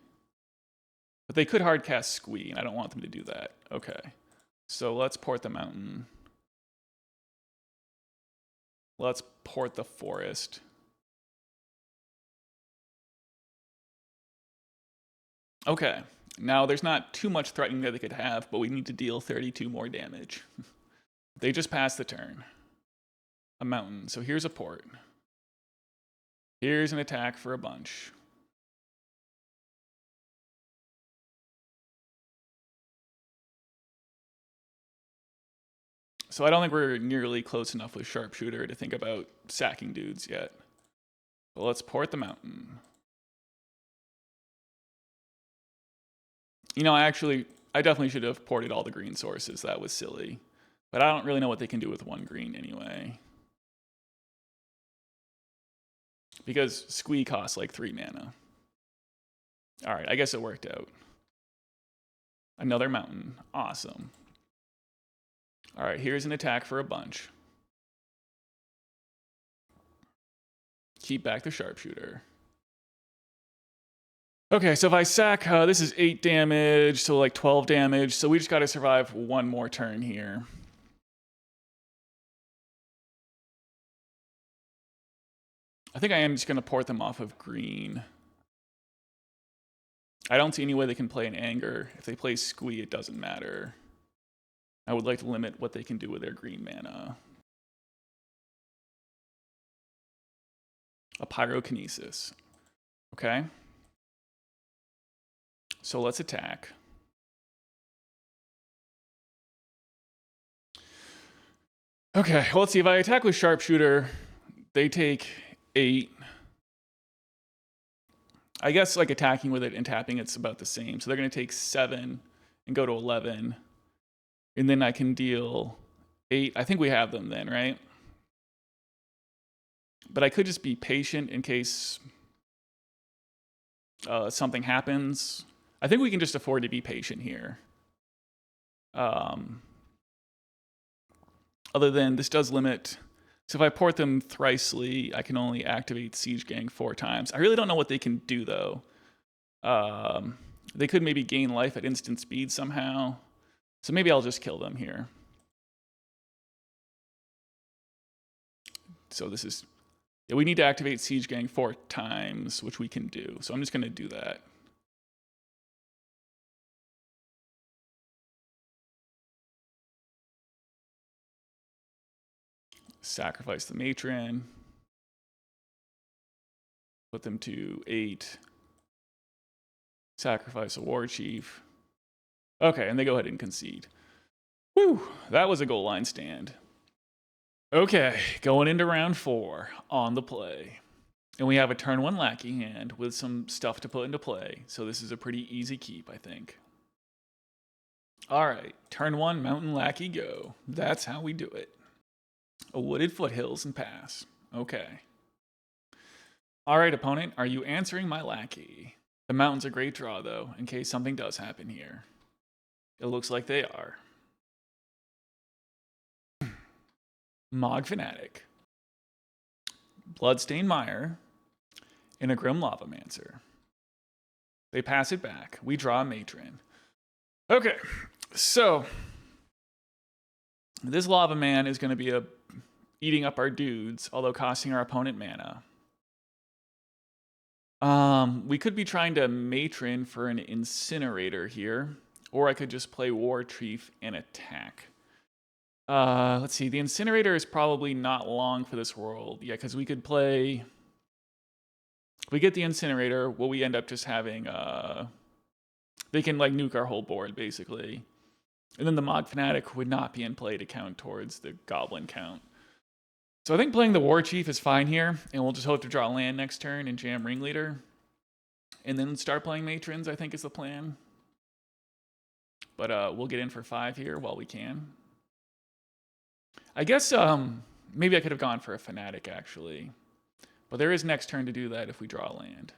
But they could hardcast Squee, and I don't want them to do that. Okay. So let's port the mountain. Let's port the forest. Okay. Now, there's not too much threatening that they could have, but we need to deal 32 more damage. They just passed the turn. A mountain. So here's a port. Here's an attack for a bunch. So I don't think we're nearly close enough with Sharpshooter to think about sacking dudes yet. But let's port the mountain. You know, I definitely should have ported all the green sources. That was silly. But I don't really know what they can do with 1 green anyway. Because Squee costs like 3 mana. Alright, I guess it worked out. Another mountain. Awesome. Alright, here's an attack for a bunch. Keep back the Sharpshooter. Okay, so if I sack, this is 8 damage, so like 12 damage. So we just got to survive 1 more turn here. I think I am just going to port them off of green. I don't see any way they can play an Anger. If they play Squee, it doesn't matter. I would like to limit what they can do with their green mana. A Pyrokinesis. Okay. So let's attack. Okay, well, let's see. If I attack with Sharpshooter, they take 8. I guess like attacking with it and tapping it's about the same. So they're going to take 7 and go to 11. And then I can deal 8. I think we have them then, right? But I could just be patient in case something happens. I think we can just afford to be patient here. Other than this does limit... So if I port them thrisely, I can only activate Siege Gang 4 times. I really don't know what they can do, though. They could maybe gain life at instant speed somehow. So maybe I'll just kill them here. So this is... Yeah, we need to activate Siege Gang 4 times, which we can do. So I'm just going to do that. Sacrifice the Matron. Put them to 8. Sacrifice a Warchief. Okay, and they go ahead and concede. Whew, that was a goal line stand. Okay, going into round 4 on the play. And we have a turn 1 Lackey hand with some stuff to put into play. So this is a pretty easy keep, I think. Alright, turn 1 Mountain Lackey go. That's how we do it. A wooded foothills and pass. Okay. Alright, opponent, are you answering my Lackey? The mountain's a great draw, though, in case something does happen here. It looks like they are. Mogg Fanatic. Bloodstained Mire. And a Grim Lavamancer. They pass it back. We draw a Matron. Okay, so this Lava Man is going to be eating up our dudes, although costing our opponent mana. We could be trying to Matron for an Incinerator here, or I could just play Warchief and attack. Let's see, the Incinerator is probably not long for this world. Yeah, because we could play... If we get the Incinerator, will we end up just having... They can like nuke our whole board, basically. And then the Mogg Fanatic would not be in play to count towards the Goblin count. So I think playing the Warchief is fine here, and we'll just hope to draw land next turn and jam Ringleader. And then start playing Matrons, I think is the plan. But we'll get in for 5 here while we can. I guess maybe I could have gone for a Fanatic, actually. But there is next turn to do that if we draw land.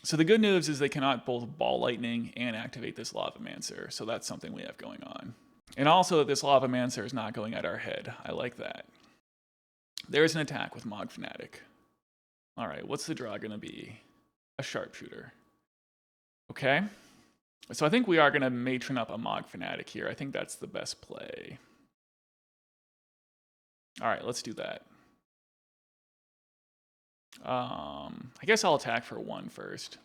So the good news is they cannot both Ball Lightning and activate this Lavamancer, so that's something we have going on. And also that this Lavamancer is not going at our head. I like that. There's an attack with Mogg Fanatic. Alright, what's the draw going to be? A Sharpshooter. Okay. So I think we are going to Matron up a Mogg Fanatic here. I think that's the best play. Alright, let's do that. I guess I'll attack for 1 first.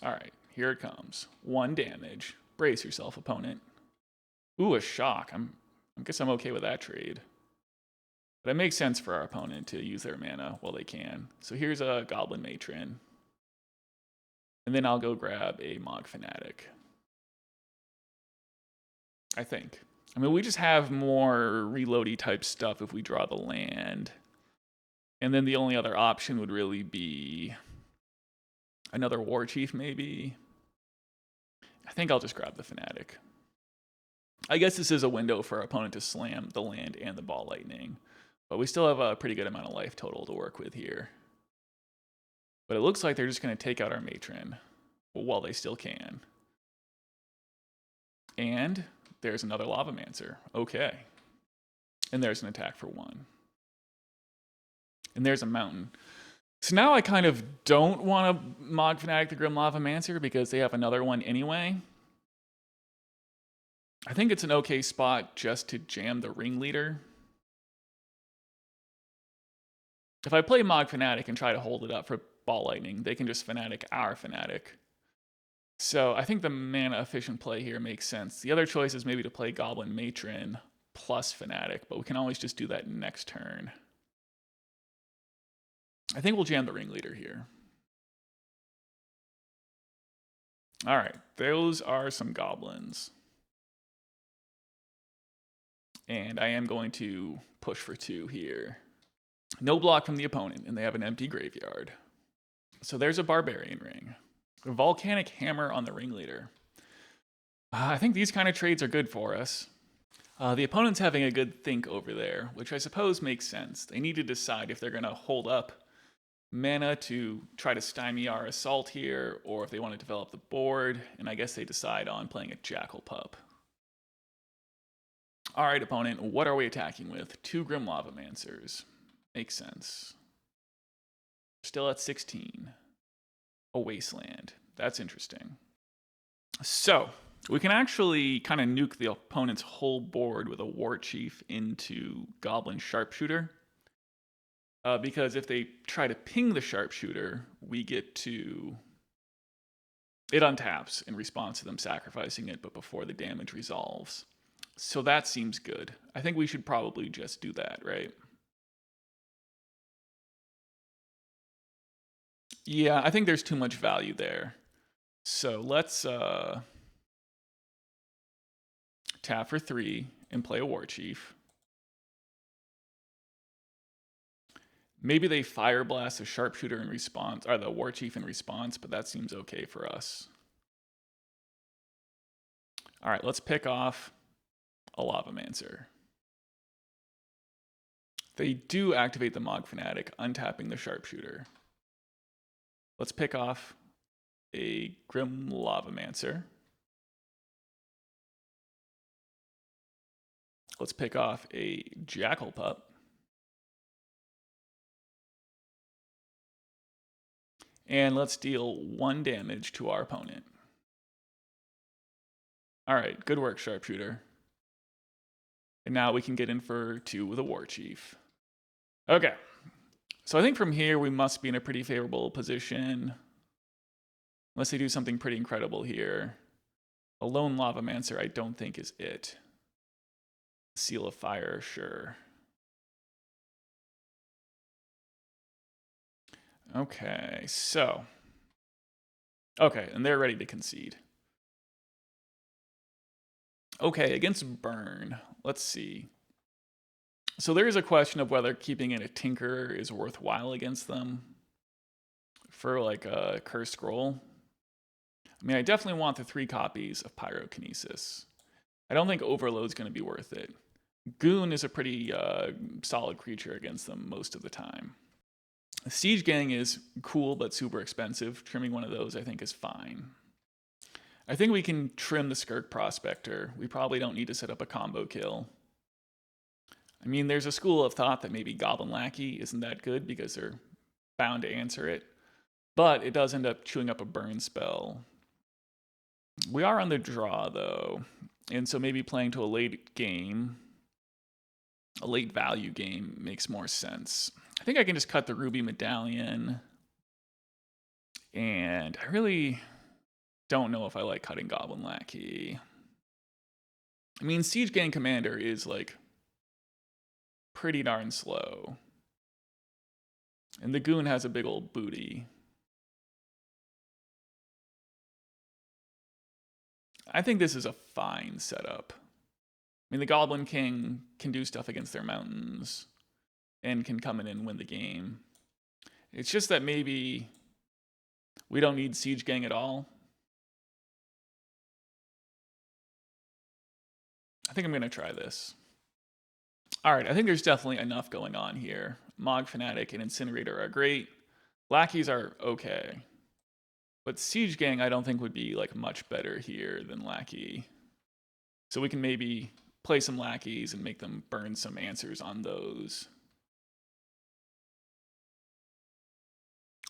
Alright, here it comes. 1 damage. Brace yourself, opponent. Ooh, a shock. I guess I'm okay with that trade. But it makes sense for our opponent to use their mana while they can. So here's a Goblin Matron. And then I'll go grab a Mogg Fanatic. I think. I mean, we just have more reloady type stuff if we draw the land. And then the only other option would really be another Warchief, maybe. I think I'll just grab the Fanatic. I guess this is a window for our opponent to slam the land and the Ball Lightning. But we still have a pretty good amount of life total to work with here. But it looks like they're just going to take out our Matron while they still can. And there's another Lavamancer. Okay. And there's an attack for 1. And there's a mountain. So now I kind of don't want to Mogg Fanatic the Grim Lavamancer because they have another one anyway. I think it's an okay spot just to jam the Ringleader. If I play Mogg Fanatic and try to hold it up for Ball Lightning, they can just Fanatic our Fanatic. So I think the mana efficient play here makes sense. The other choice is maybe to play Goblin Matron plus Fanatic, but we can always just do that next turn. I think we'll jam the Ringleader here. All right, those are some goblins. And I am going to push for 2 here. No block from the opponent, and they have an empty graveyard. So there's a Barbarian Ring. A Volcanic Hammer on the Ringleader. I think these kind of trades are good for us. The opponent's having a good think over there, which I suppose makes sense. They need to decide if they're going to hold up mana to try to stymie our assault here, or if they want to develop the board, and I guess they decide on playing a Jackal Pup. Alright, opponent, what are we attacking with? 2 Grim Lavamancers. Makes sense. Still at 16. A Wasteland. That's interesting. So, we can actually kind of nuke the opponent's whole board with a Warchief into Goblin Sharpshooter. Because if they try to ping the Sharpshooter, we get to... It untaps in response to them sacrificing it, but before the damage resolves. So that seems good. I think we should probably just do that, right? Yeah, I think there's too much value there. So let's tap for 3 and play a Warchief. Maybe they Fireblast a Sharpshooter in response, or the Warchief in response, but that seems okay for us. All right, let's pick off a Lavamancer. They do activate the Mogg Fanatic, untapping the Sharpshooter. Let's pick off a Grim Lavamancer. Let's pick off a Jackal Pup. And let's deal 1 damage to our opponent. All right, good work, Sharpshooter. And now we can get in for 2 with a Warchief. Okay, so I think from here we must be in a pretty favorable position. Unless they do something pretty incredible here. A lone Lavamancer I don't think is it. Seal of Fire, sure. Okay, so. Okay, and they're ready to concede. Okay, against Burn, let's see. So there is a question of whether keeping in a Tinkerer is worthwhile against them for like a Cursed Scroll. I mean, I definitely want the 3 copies of Pyrokinesis. I don't think Overload's going to be worth it. Goon is a pretty solid creature against them most of the time. Siege Gang is cool but super expensive. Trimming one of those I think is fine. I think we can trim the Skirk Prospector. We probably don't need to set up a combo kill. I mean, there's a school of thought that maybe Goblin Lackey isn't that good because they're bound to answer it. But it does end up chewing up a burn spell. We are on the draw, though. And so maybe playing to a late game, a late value game, makes more sense. I think I can just cut the Ruby Medallion. And I really don't know if I like cutting Goblin Lackey. I mean, Siege Gang Commander is like pretty darn slow. And the Goon has a big old booty. I think this is a fine setup. I mean, the Goblin King can do stuff against their mountains and can come in and win the game. It's just that maybe we don't need Siege Gang at all. I think I'm going to try this. All right, I think there's definitely enough going on here. Mogg Fanatic and Incinerator are great. Lackeys are okay. But Siege Gang I don't think would be like much better here than Lackey. So we can maybe play some Lackeys and make them burn some answers on those.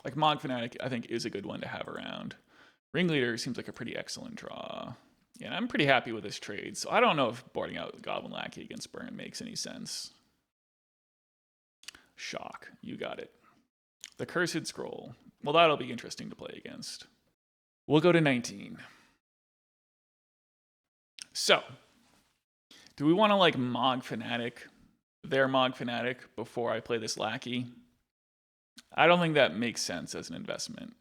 Like Mogg Fanatic I think is a good one to have around. Ringleader seems like a pretty excellent draw. Yeah, I'm pretty happy with this trade. So I don't know if boarding out Goblin Lackey against Burn makes any sense. Shock, you got it. The Cursed Scroll. Well, that'll be interesting to play against. We'll go to 19. So, do we want to like Mogg Fanatic, their Mogg Fanatic, before I play this Lackey? I don't think that makes sense as an investment.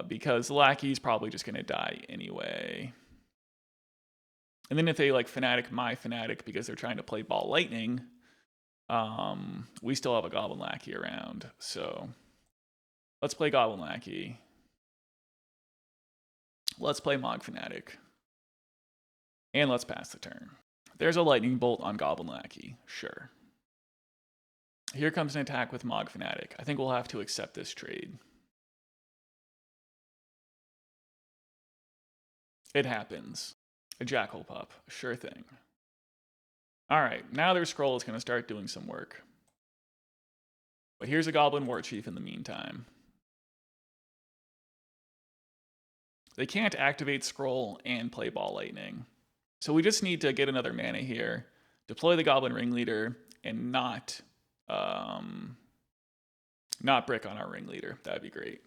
Because Lackey's probably just going to die anyway. And then if they like Fanatic my Fanatic because they're trying to play Ball Lightning, we still have a Goblin Lackey around. So let's play Goblin Lackey. Let's play Mogg Fanatic. And let's pass the turn. There's a Lightning Bolt on Goblin Lackey. Sure. Here comes an attack with Mogg Fanatic. I think we'll have to accept this trade. It happens. A Jackal Pup. Sure thing. All right, now their scroll is going to start doing some work. But here's a Goblin Warchief in the meantime. They can't activate Scroll and play Ball Lightning. So we just need to get another mana here, deploy the Goblin Ringleader, and not brick on our Ringleader. That'd be great.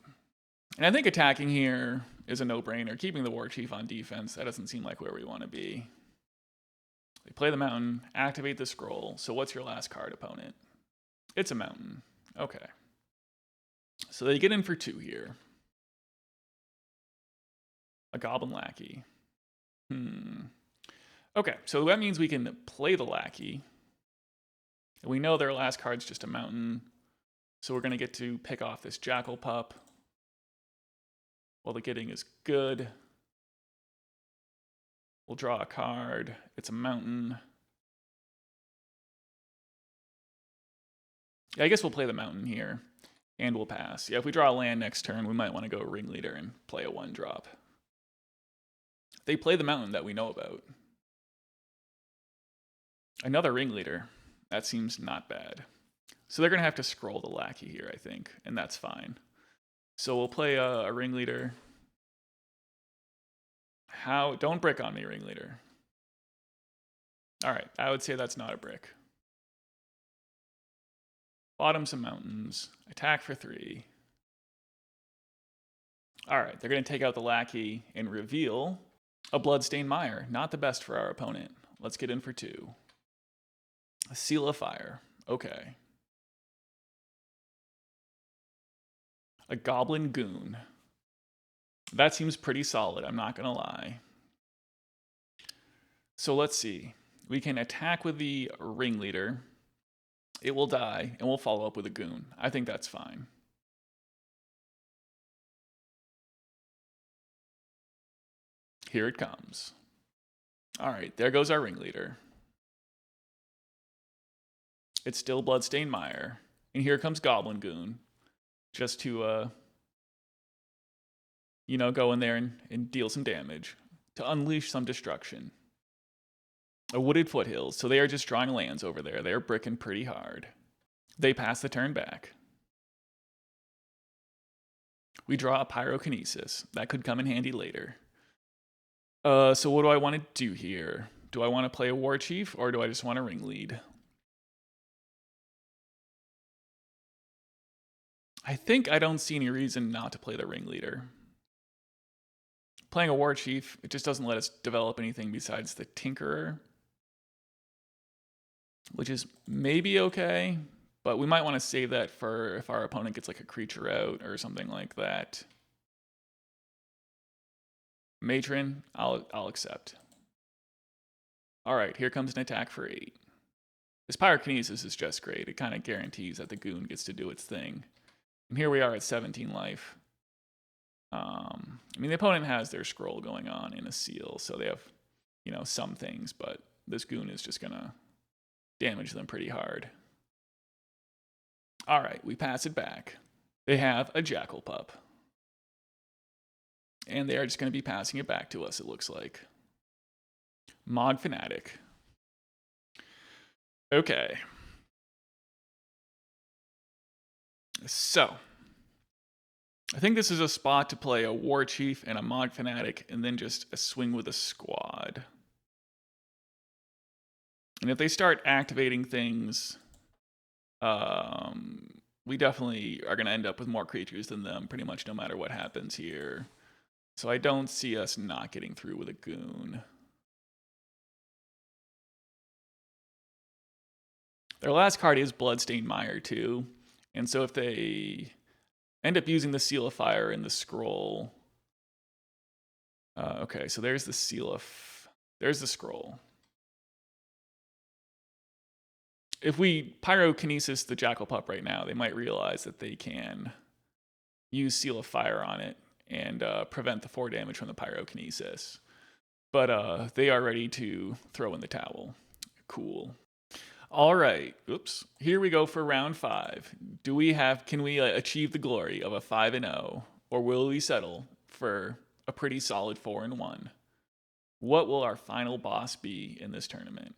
And I think attacking here is a no-brainer. Keeping the Warchief on defense, that doesn't seem like where we want to be. They play the mountain, activate the Scroll. So what's your last card, opponent? It's a mountain. Okay. So they get in for 2 here. A Goblin Lackey. Okay, so that means we can play the Lackey. And we know their last card's just a mountain. So we're going to get to pick off this Jackal Pup. Well, the getting is good. We'll draw a card. It's a mountain. Yeah, I guess we'll play the mountain here. And we'll pass. Yeah, if we draw a land next turn, we might want to go Ringleader and play a 1-drop. They play the mountain that we know about. Another Ringleader. That seems not bad. So they're going to have to scroll the Lackey here, I think. And that's fine. So we'll play a Ringleader. Don't brick on me, Ringleader. Alright, I would say that's not a brick. Bottom some mountains. Attack for 3. Alright, they're going to take out the Lackey and reveal a Bloodstained Mire. Not the best for our opponent. Let's get in for 2. A Seal of Fire. Okay. A Goblin Goon. That seems pretty solid, I'm not going to lie. So let's see. We can attack with the Ringleader. It will die, and we'll follow up with a Goon. I think that's fine. Here it comes. All right, there goes our Ringleader. It's still Bloodstained Mire. And here comes Goblin Goon. Just to, go in there and deal some damage. To unleash some destruction. A Wooded Foothills. So they are just drawing lands over there. They're bricking pretty hard. They pass the turn back. We draw a Pyrokinesis. That could come in handy later. So what do I want to do here? Do I want to play a Warchief or do I just want to Ringlead? I think I don't see any reason not to play the Ringleader. Playing a Warchief, it just doesn't let us develop anything besides the Tinkerer. Which is maybe okay, but we might want to save that for if our opponent gets like a creature out or something like that. Matron, I'll accept. All right, here comes an attack for 8. This Pyrokinesis is just great. It kind of guarantees that the Goon gets to do its thing. And here we are at 17 life. I mean, the opponent has their scroll going on in a seal, so they have, some things, but this Goon is just going to damage them pretty hard. All right, we pass it back. They have a Jackal Pup. And they are just going to be passing it back to us, it looks like. Mogg Fanatic. Okay. So, I think this is a spot to play a Warchief and a Mogg Fanatic, and then just a swing with a squad. And if they start activating things, we definitely are going to end up with more creatures than them, pretty much no matter what happens here. So I don't see us not getting through with a Goon. Their last card is Bloodstained Mire too. And so if they end up using the Seal of Fire in the scroll. Okay, so there's the there's the scroll. If we Pyrokinesis the Jackal Pup right now, they might realize that they can use Seal of Fire on it and prevent the 4 damage from the Pyrokinesis. But they are ready to throw in the towel. Cool. All right. Oops. Here we go for round 5. Can we achieve the glory of a 5-0, or will we settle for a pretty solid 4-1? What will our final boss be in this tournament?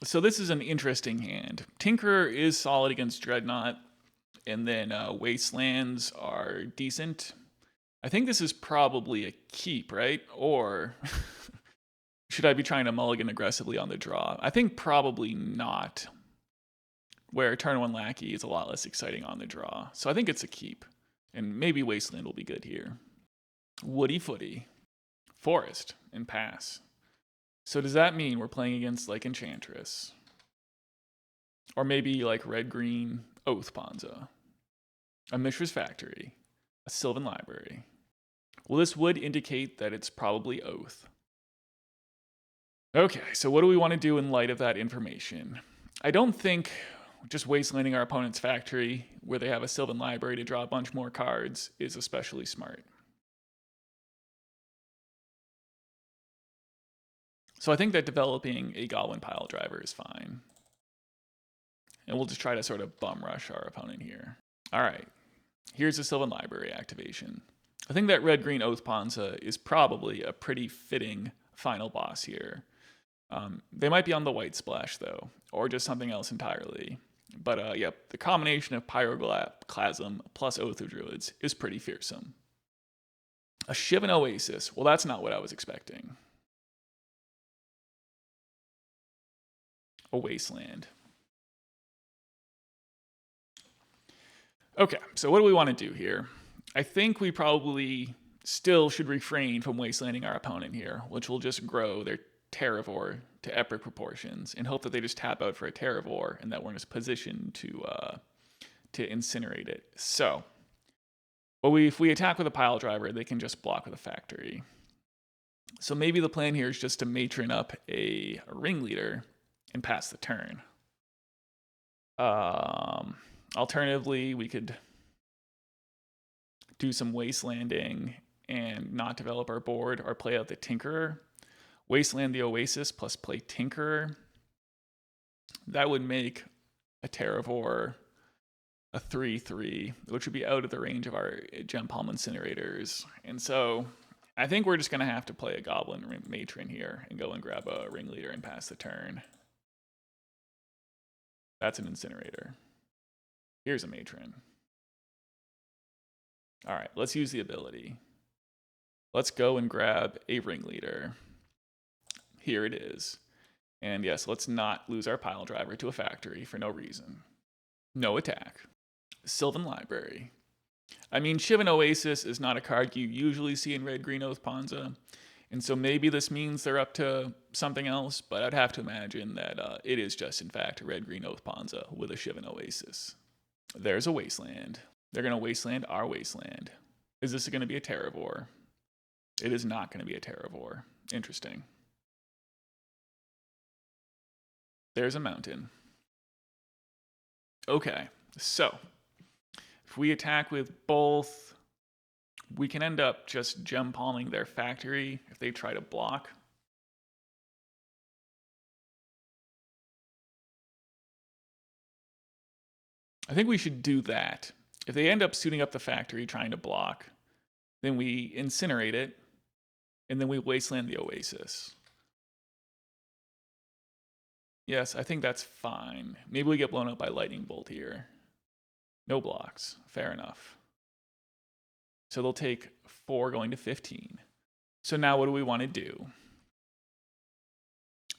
So this is an interesting hand. Tinkerer is solid against Dreadnought. And then Wastelands are decent. I think this is probably a keep, right? Or should I be trying to mulligan aggressively on the draw? I think probably not. Where turn 1 Lackey is a lot less exciting on the draw. So I think it's a keep. And maybe Wasteland will be good here. Woody Footy. Forest and pass. So does that mean we're playing against like Enchantress? Or maybe like red-green Oath Ponza. A Mishra's Factory. A Sylvan Library. Well, this would indicate that it's probably Oath. Okay, so what do we want to do in light of that information? I don't think just wastelanding our opponent's factory, where they have a Sylvan Library to draw a bunch more cards, is especially smart. So I think that developing a Goblin Piledriver is fine. And we'll just try to sort of bum rush our opponent here. All right, here's a Sylvan Library activation. I think that red-green Oath Ponza is probably a pretty fitting final boss here. They might be on the white splash though, or just something else entirely. But yep, the combination of Pyroclasm plus Oath of Druids is pretty fearsome. A Shivan Oasis, well that's not what I was expecting. A Wasteland. Okay, so what do we want to do here? I think we probably still should refrain from wastelanding our opponent here, which will just grow their Terravore to epic proportions and hope that they just tap out for a Terravore and that we're in a position to incinerate it. So, if we attack with a Piledriver, they can just block with a factory. So maybe the plan here is just to matron up a Ringleader and pass the turn. Alternatively, we could do some wastelanding and not develop our board or play out the Tinkerer. Wasteland the Oasis plus play Tinkerer. That would make a Terravore a 3/3, which would be out of the range of our Gempalm Incinerators. And so I think we're just going to have to play a Goblin Matron here and go and grab a Ringleader and pass the turn. That's an Incinerator. Here's a Matron. All right, let's use the ability. Let's go and grab a Ringleader. Here it is. And yes, let's not lose our Piledriver to a factory for no reason. No attack. Sylvan Library. I mean, Shivan Oasis is not a card you usually see in red-green Oath Ponza, and so maybe this means they're up to something else, but I'd have to imagine that it is just, in fact, a red-green Oath Ponza with a Shivan Oasis. There's a Wasteland. They're going to Wasteland our Wasteland. Is this going to be a Terravore? It is not going to be a Terravore. Interesting. There's a mountain. Okay, so if we attack with both, we can end up just gem-palming their factory if they try to block. I think we should do that. If they end up suiting up the factory trying to block, then we incinerate it, and then we wasteland the Oasis. Yes, I think that's fine. Maybe we get blown up by lightning bolt here. No blocks. Fair enough. So they'll take 4 going to 15. So now what do we want to do?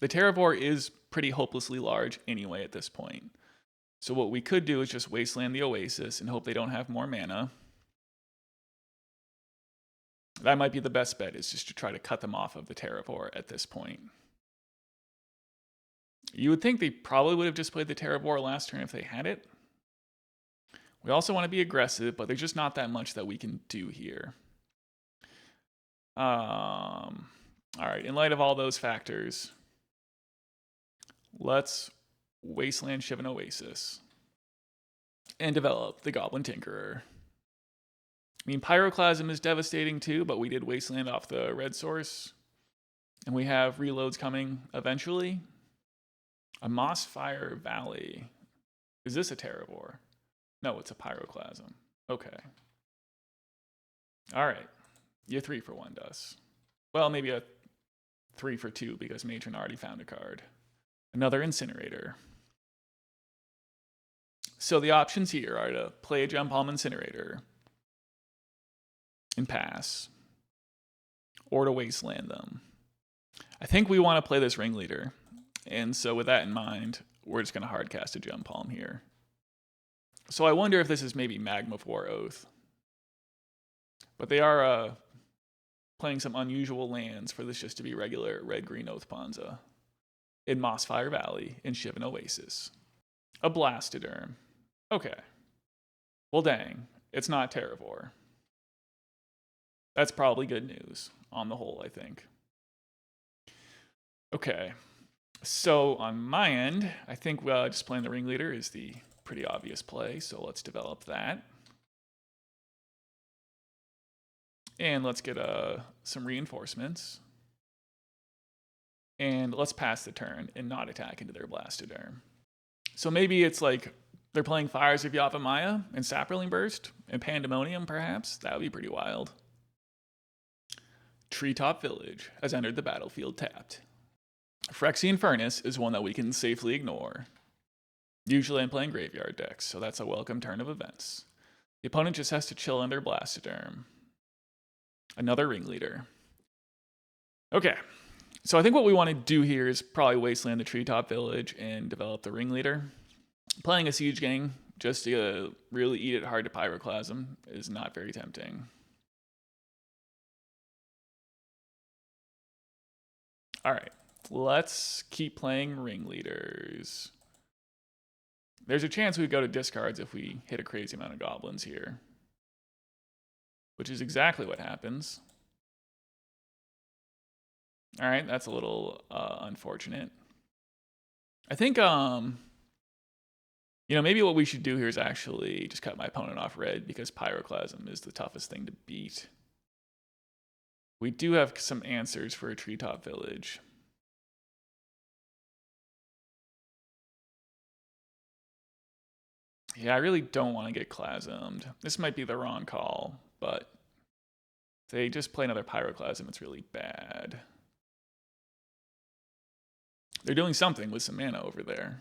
The Terravore is pretty hopelessly large anyway at this point. So what we could do is just wasteland the Oasis and hope they don't have more mana. That might be the best bet, is just to try to cut them off of the Terravore at this point. You would think they probably would have just played the Terravore last turn if they had it. We also want to be aggressive, but there's just not that much that we can do here. All right, in light of all those factors, let's wasteland Shivan Oasis and develop the Goblin Tinkerer. I mean, Pyroclasm is devastating too, but we did wasteland off the red source, and we have reloads coming eventually. A Mossfire Valley. Is this a Terravore? No, it's a Pyroclasm. Okay. All right. You 3 for 1, Dust. Well, maybe a 3 for 2 because Matron already found a card. Another Incinerator. So the options here are to play a Gempalm Incinerator and pass, or to Wasteland them. I think we want to play this Ringleader, and so with that in mind, we're just going to hardcast a Gempalm here. So I wonder if this is maybe Magma of War Oath. But they are playing some unusual lands for this just to be regular red-green Oath Ponza. In Mossfire Valley, in Shivan Oasis. A Blastoderm. Okay. Well, dang. It's not Terravor. That's probably good news, on the whole, I think. Okay. So, on my end, I think just playing the Ringleader is the pretty obvious play, so let's develop that. And let's get some reinforcements. And let's pass the turn and not attack into their Blastoderm. So maybe it's like they're playing Fires of Yavimaya and Saproling Burst and Pandemonium, perhaps. That would be pretty wild. Treetop Village has entered the battlefield tapped. Phyrexian Furnace is one that we can safely ignore. Usually I'm playing graveyard decks, so that's a welcome turn of events. The opponent just has to chill under Blastoderm. Another Ringleader. Okay. So I think what we want to do here is probably Wasteland the Treetop Village and develop the Ringleader. Playing a Siege Gang just to really eat it hard to Pyroclasm is not very tempting. All right, let's keep playing Ringleaders. There's a chance we go to discards if we hit a crazy amount of goblins here, which is exactly what happens. All right, that's a little unfortunate. I think, maybe what we should do here is actually just cut my opponent off red because Pyroclasm is the toughest thing to beat. We do have some answers for a Treetop Village. Yeah, I really don't want to get Clasmed. This might be the wrong call, but if they just play another Pyroclasm, it's really bad. They're doing something with some mana over there.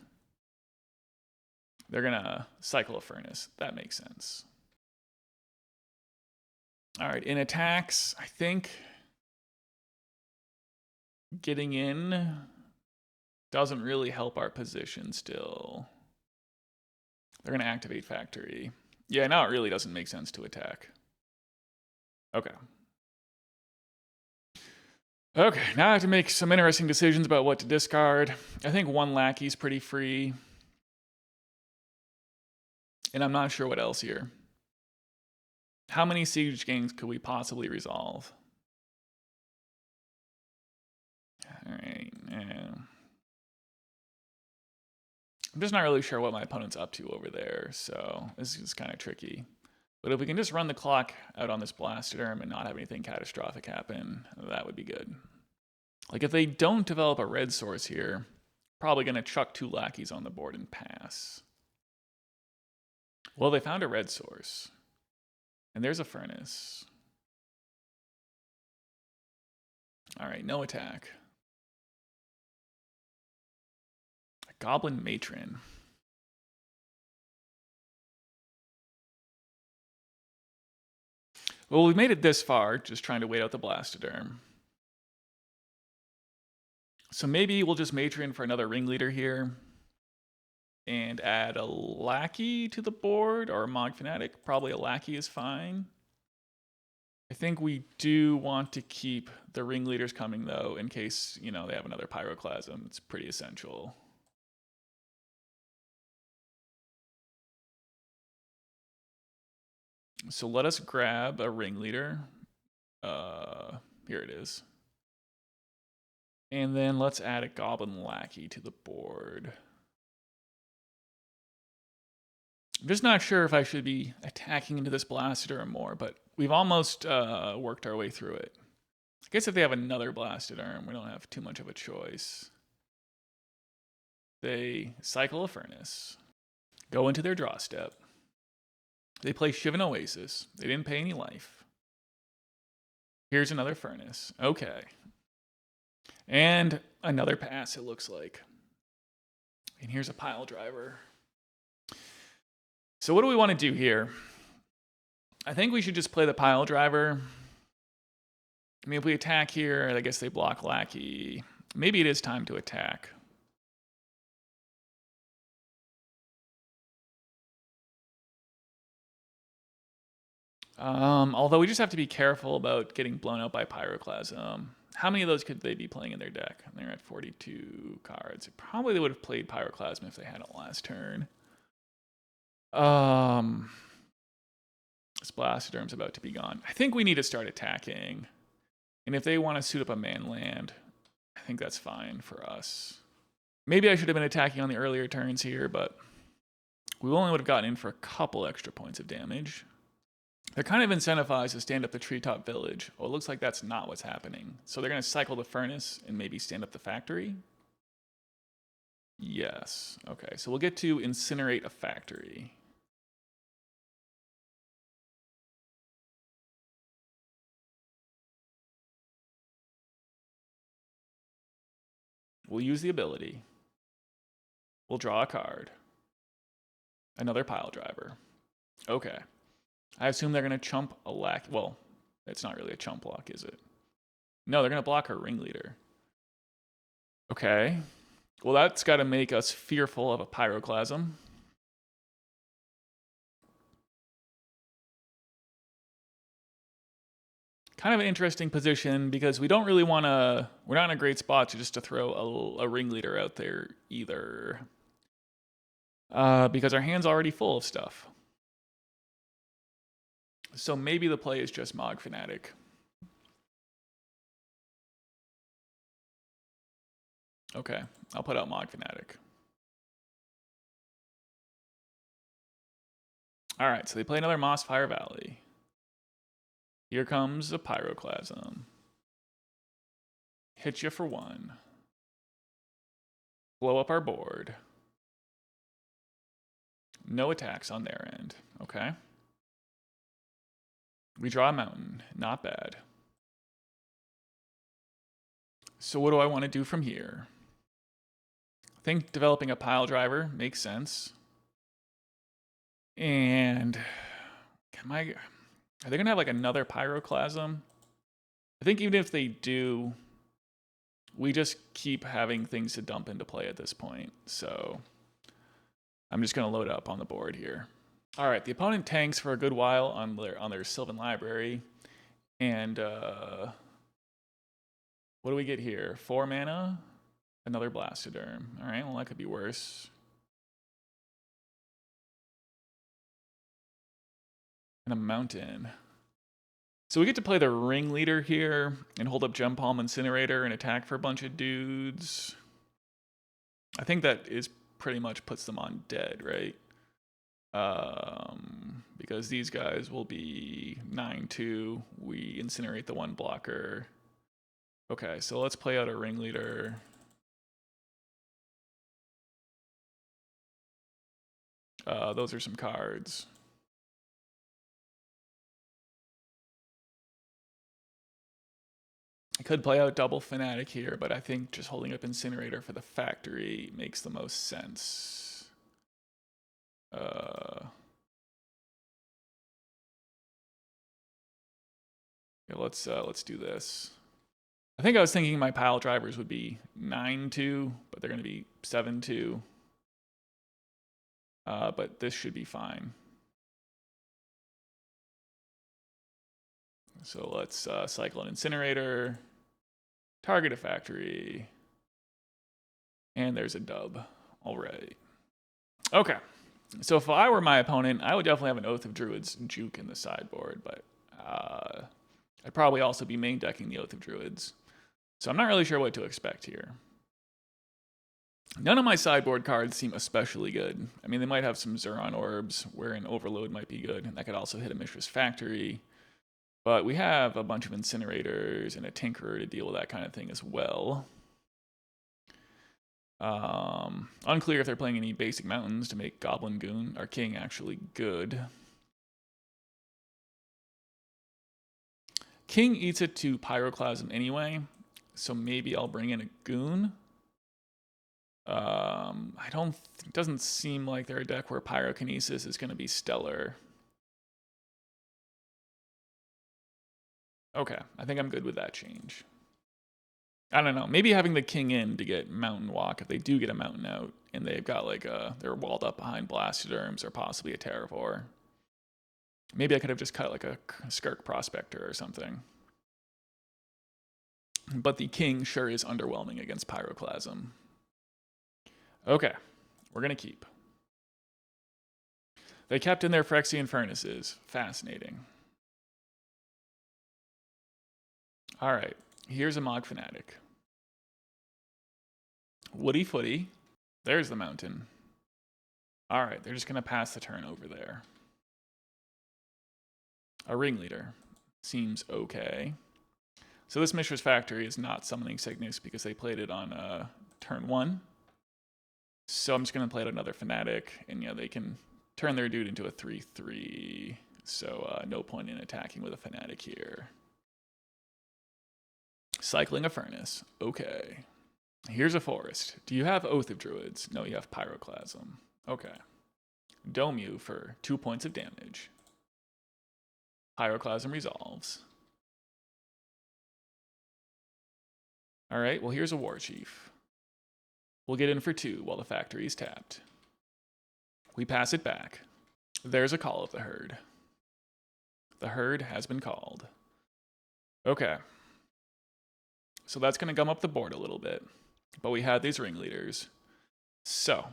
They're going to cycle a Furnace. That makes sense. All right, in attacks, I think getting in doesn't really help our position still. They're going to activate Factory. Yeah, now it really doesn't make sense to attack. Okay. Okay, now I have to make some interesting decisions about what to discard. I think one Lackey's pretty free. And I'm not sure what else here. How many Siege Gangs could we possibly resolve? Alright, I'm just not really sure what my opponent's up to over there, so this is kind of tricky. But if we can just run the clock out on this Blastoderm and not have anything catastrophic happen, that would be good. Like if they don't develop a red source here, probably going to chuck 2 Lackeys on the board and pass. Well, they found a red source. And there's a Furnace. Alright, no attack. A Goblin Matron. Well, we made it this far, just trying to wait out the Blastoderm. So maybe we'll just Matron for another Ringleader here. And add a Lackey to the board, or a Mogg Fanatic. Probably a Lackey is fine. I think we do want to keep the Ringleaders coming, though, in case, they have another Pyroclasm. It's pretty essential. So let us grab a Ringleader. Here it is. And then let's add a Goblin Lackey to the board. I'm just not sure if I should be attacking into this Blastoderm more, but we've almost worked our way through it. I guess if they have another Blastoderm, we don't have too much of a choice. They cycle a Furnace, go into their draw step. They play Shivan Oasis. They didn't pay any life. Here's another Furnace. Okay. And another pass, it looks like. And here's a Piledriver. So what do we want to do here? I think we should just play the Piledriver. I mean, if we attack here, I guess they block Lackey. Maybe it is time to attack. Although we just have to be careful about getting blown out by Pyroclasm. How many of those could they be playing in their deck? They're at 42 cards. Probably they would have played Pyroclasm if they had it last turn. This Blastoderm's about to be gone. I think we need to start attacking. And if they want to suit up a man land, I think that's fine for us. Maybe I should have been attacking on the earlier turns here, but we only would have gotten in for a couple extra points of damage. They're kind of incentivized to stand up the Treetop Village. Oh, it looks like that's not what's happening. So they're going to cycle the Furnace and maybe stand up the Factory? Yes. Okay, so we'll get to incinerate a factory. We'll use the ability. We'll draw a card. Another Piledriver. Okay. I assume they're going to chump a Lackey. Well, it's not really a chump block, is it? No, they're going to block her Ringleader. Okay. Well, that's got to make us fearful of a Pyroclasm. Kind of an interesting position because we don't really want to... We're not in a great spot to throw a Ringleader out there either. Because our hand's already full of stuff. So maybe the play is just Mogg Fanatic. Okay, I'll put out Mogg Fanatic. Alright, so they play another Mossfire Valley. Here comes a Pyroclasm. Hit you for 1. Blow up our board. No attacks on their end. Okay. We draw a mountain. Not bad. So what do I want to do from here? I think developing a Piledriver makes sense. And are they going to have like another Pyroclasm? I think even if they do, we just keep having things to dump into play at this point. So I'm just going to load up on the board here. All right, the opponent tanks for a good while on their Sylvan Library. And what do we get here? 4 mana, another Blastoderm. All right, well, that could be worse. And a mountain. So we get to play the Ringleader here and hold up Gempalm Incinerator and attack for a bunch of dudes. I think that is pretty much puts them on dead, right? Because these guys will be 9-2. We incinerate the 1 blocker. Okay, so let's play out a Ringleader. Those are some cards. I could play out double Fanatic here, but I think just holding up Incinerator for the factory makes the most sense. Yeah, let's do this. I think I was thinking my Piledrivers would be 9-2, but they're going to be 7-2. But this should be fine. So let's cycle an Incinerator, target a factory, and there's a dub. All right. Okay. So if I were my opponent, I would definitely have an Oath of Druids juke in the sideboard, but I'd probably also be main decking the Oath of Druids. So I'm not really sure what to expect here. None of my sideboard cards seem especially good. I mean, they might have some Zuron Orbs where an Overload might be good, and that could also hit a Mishra's Factory. But we have a bunch of Incinerators and a Tinkerer to deal with that kind of thing as well. Unclear if they're playing any basic mountains to make Goblin Goon, our King, actually good. King eats it to Pyroclasm anyway, so maybe I'll bring in a Goon. It doesn't seem like they're a deck where Pyrokinesis is going to be stellar. Okay, I think I'm good with that change. I don't know. Maybe having the king in to get Mountain Walk if they do get a mountain out and they've got like they're walled up behind Blastoderms or possibly a Terravor. Maybe I could have just cut like a Skirk Prospector or something. But the king sure is underwhelming against Pyroclasm. Okay, we're going to keep. They kept in their Phyrexian Furnaces. Fascinating. All right, here's a Mogg Fanatic. Woody Footy. There's the mountain. All right, they're just going to pass the turn over there. A Ringleader. Seems okay. So this Mishra's Factory is not summoning Cygnus because they played it on turn 1. So I'm just going to play out another Fanatic, and yeah, they can turn their dude into a 3/3. So no point in attacking with a Fanatic here. Cycling a Furnace. Okay. Here's a Forest. Do you have Oath of Druids? No, you have Pyroclasm. Okay. Dome you for 2 points of damage. Pyroclasm resolves. Alright, well here's a Warchief. We'll get in for 2 while the factory is tapped. We pass it back. There's a Call of the Herd. The Herd has been called. Okay. So that's going to gum up the board a little bit. But we had these Ringleaders. So.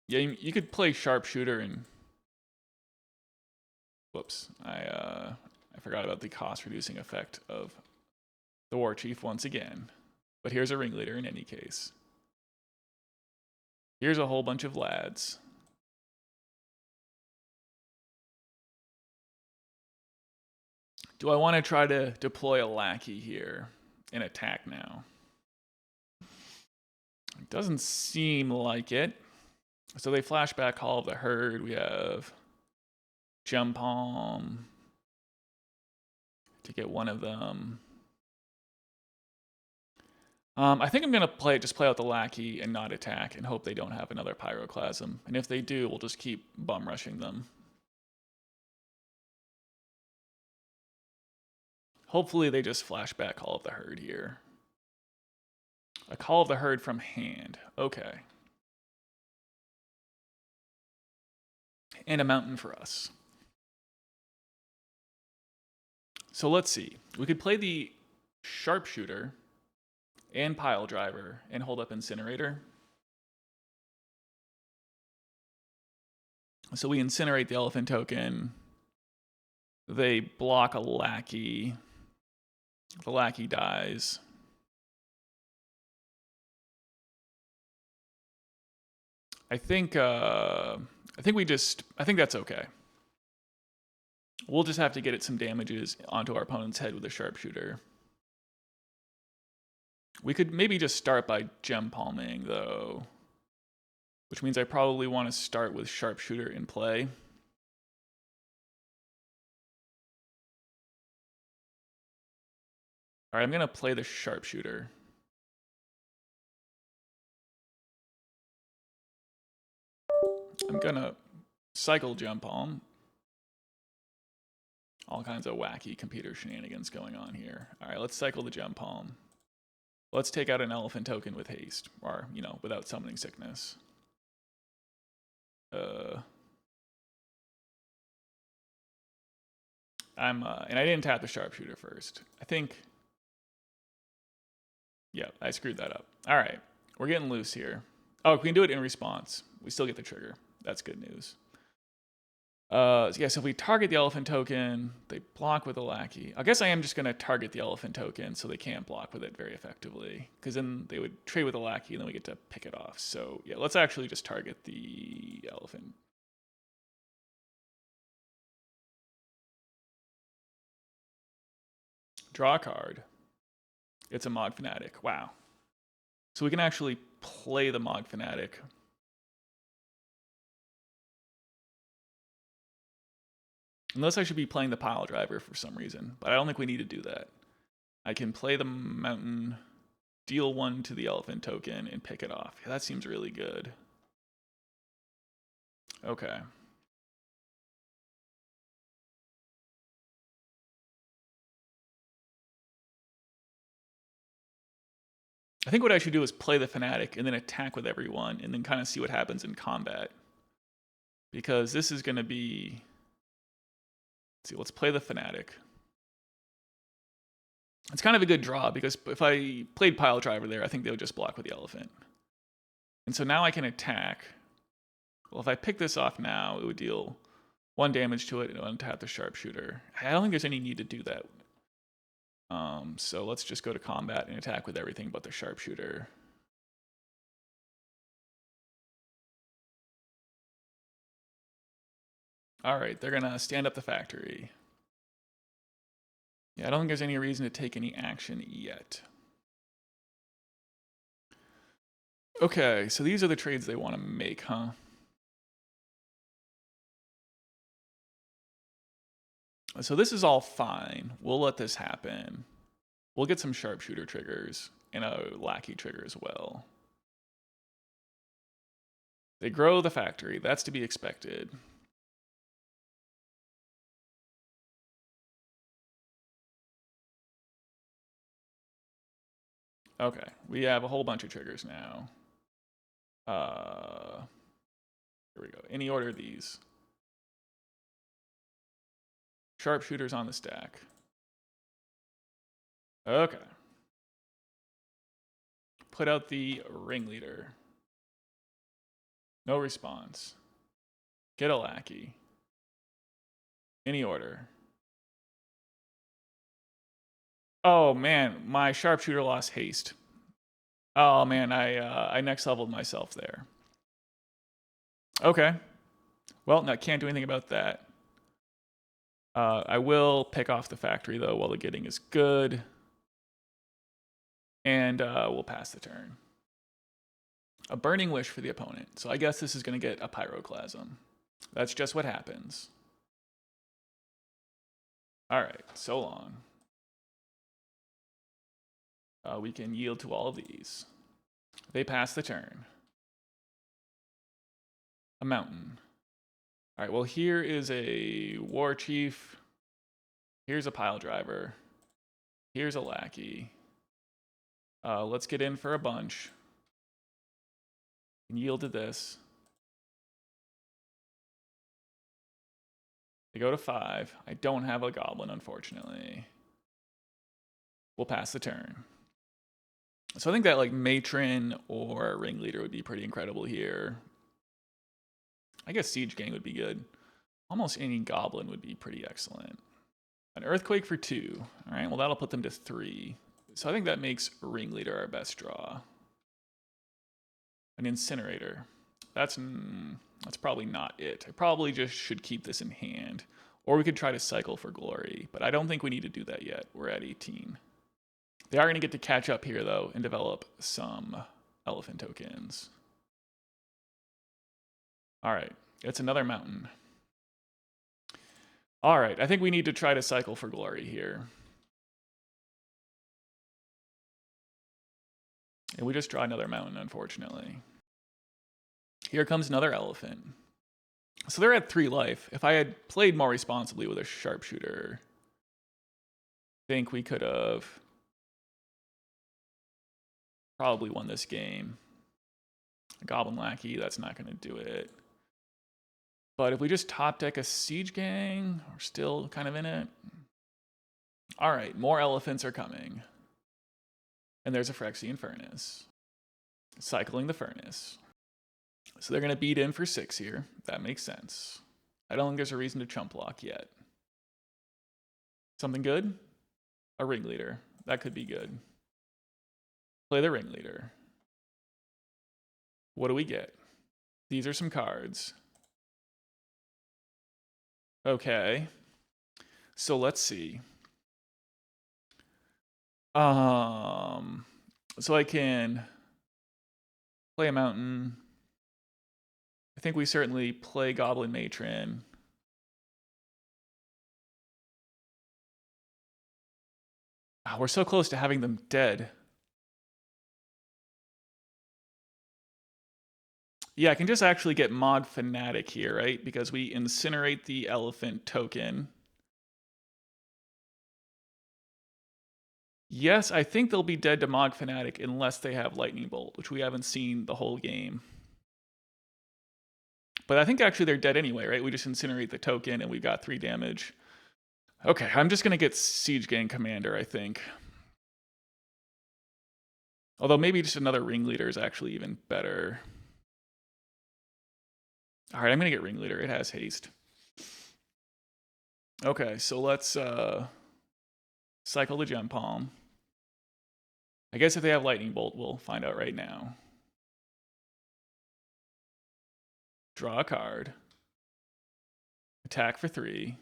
Yeah, you could play Sharpshooter and... Whoops. I forgot about the cost-reducing effect of the Warchief once again. But here's a Ringleader in any case. Here's a whole bunch of lads. Do I want to try to deploy a Lackey here and attack now? It doesn't seem like it. So they flashback Call of the Herd. We have Gempalm to get one of them. I think I'm going to just play out the Lackey and not attack and hope they don't have another Pyroclasm. And if they do, we'll just keep bum rushing them. Hopefully they just flashback Call of the Herd here. A Call of the Herd from hand. Okay. And a mountain for us. So let's see. We could play the Sharpshooter and Piledriver and hold up Incinerator. So we incinerate the Elephant token. They block a Lackey. The Lackey dies. I think that's okay. We'll just have to get it some damages onto our opponent's head with a Sharpshooter. We could maybe just start by Gempalming, though. Which means I probably want to start with Sharpshooter in play. Alright, I'm going to play the Sharpshooter. I'm going to cycle Gempalm. All kinds of wacky computer shenanigans going on here. Alright, let's cycle the Gempalm. Let's take out an Elephant token with haste, or, without summoning sickness. And I didn't tap the Sharpshooter first. I think, yeah, I screwed that up. All right, we're getting loose here. Oh, we can do it in response. We still get the trigger. That's good news. So if we target the Elephant token, they block with a Lackey. I guess I am just going to target the Elephant token so they can't block with it very effectively. Because then they would trade with a Lackey and then we get to pick it off. So yeah, let's actually just target the Elephant. Draw a card. It's a Mogg Fanatic. Wow. So we can actually play the Mogg Fanatic. Unless I should be playing the Piledriver for some reason. But I don't think we need to do that. I can play the mountain, deal 1 to the elephant token, and pick it off. Yeah, that seems really good. Okay. I think what I should do is play the Fanatic and then attack with everyone and then kind of see what happens in combat. Because this is going to be... Let's see, let's play the Fanatic. It's kind of a good draw because if I played Piledriver there, I think they would just block with the elephant. And so now I can attack. Well, if I pick this off now, it would deal 1 damage to it and untap the Sharpshooter. I don't think there's any need to do that. So let's just go to combat and attack with everything but the Sharpshooter. All right, they're gonna stand up the factory. Yeah, I don't think there's any reason to take any action yet. Okay, so these are the trades they want to make, huh? So this is all fine. We'll let this happen. We'll get some Sharpshooter triggers and a Lackey trigger as well. They grow the factory. That's to be expected. Okay, we have a whole bunch of triggers now. Here we go. Any order of these. Sharpshooters on the stack. Okay. Put out the Ringleader. No response. Get a Lackey. Any order. Oh man, my Sharpshooter lost haste. Oh man, I next leveled myself there. Okay. Well, I can't do anything about that. I will pick off the factory though while the getting is good. And we'll pass the turn. A Burning Wish for the opponent. So I guess this is going to get a Pyroclasm. That's just what happens. Alright, so long. We can yield to all of these. They pass the turn. A mountain. Alright, well here is a Warchief. Here's a Piledriver. Here's a Lackey. Let's get in for a bunch. And yield to this. They go to 5. I don't have a Goblin, unfortunately. We'll pass the turn. So I think that like Matron or Ringleader would be pretty incredible here. I guess Siege Gang would be good. Almost any Goblin would be pretty excellent. An Earthquake for 2. All right, well that'll put them to 3. So I think that makes Ringleader our best draw. An Incinerator. That's probably not it. I probably just should keep this in hand. Or we could try to cycle for glory, but I don't think we need to do that yet. We're at 18. They are going to get to catch up here, though, and develop some elephant tokens. All right, it's another mountain. All right, I think we need to try to cycle for glory here. And we just draw another mountain, unfortunately. Here comes another elephant. So they're at 3 life. If I had played more responsibly with a Sharpshooter, I think we could have probably won this game. A Goblin Lackey, that's not going to do it. But if we just top deck a Siege Gang, we're still kind of in it. All right, more elephants are coming. And there's a Phyrexian Furnace. Cycling the Furnace. So they're going to beat in for 6 here. That makes sense. I don't think there's a reason to chump block yet. Something good? A Ringleader. That could be good. Play the Ringleader. What do we get? These are some cards. Okay. So let's see. So I can play a mountain. I think we certainly play Goblin Matron. We're so close to having them dead. Yeah, I can just actually get Mogg Fanatic here, right? Because we incinerate the elephant token. Yes, I think they'll be dead to Mogg Fanatic unless they have Lightning Bolt, which we haven't seen the whole game. But I think actually they're dead anyway, right? We just incinerate the token and we got 3 damage. Okay, I'm just going to get Siege Gang Commander, I think. Although maybe just another Ringleader is actually even better. All right, I'm going to get Ringleader. It has haste. Okay, so let's cycle the Gempalm. I guess if they have Lightning Bolt, we'll find out right now. Draw a card. Attack for 3.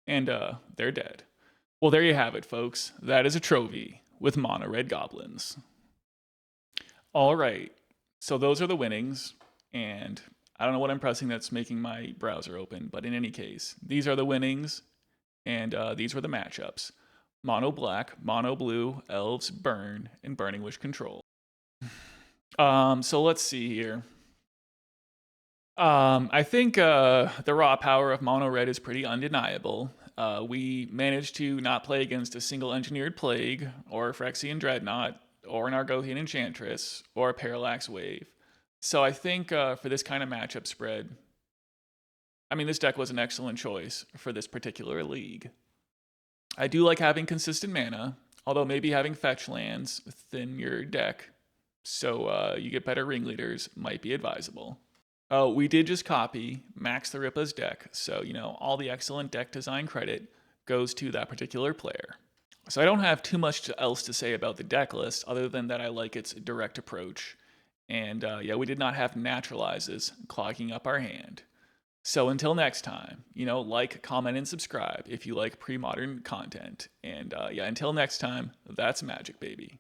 And they're dead. Well, there you have it, folks. That is a trophy with mono red goblins. All right, so those are the winnings, and I don't know what I'm pressing that's making my browser open, but in any case, these are the winnings, and these were the matchups. Mono black, mono blue, elves, burn, and burning wish control. So let's see here. I think the raw power of mono red is pretty undeniable. We managed to not play against a single engineered plague, or a Phyrexian dreadnought, or an Argothian enchantress, or a parallax wave. So I think for this kind of matchup spread, I mean, this deck was an excellent choice for this particular league. I do like having consistent mana, although maybe having fetch lands within your deck so you get better ringleaders might be advisable. Oh, we did just copy Max the Ripa's deck, so, you know, all the excellent deck design credit goes to that particular player. So I don't have too much else to say about the deck list other than that I like its direct approach. And yeah, we did not have naturalizes clogging up our hand. So until next time, you know, like, comment, and subscribe if you like pre-modern content. And yeah, until next time, that's magic, baby.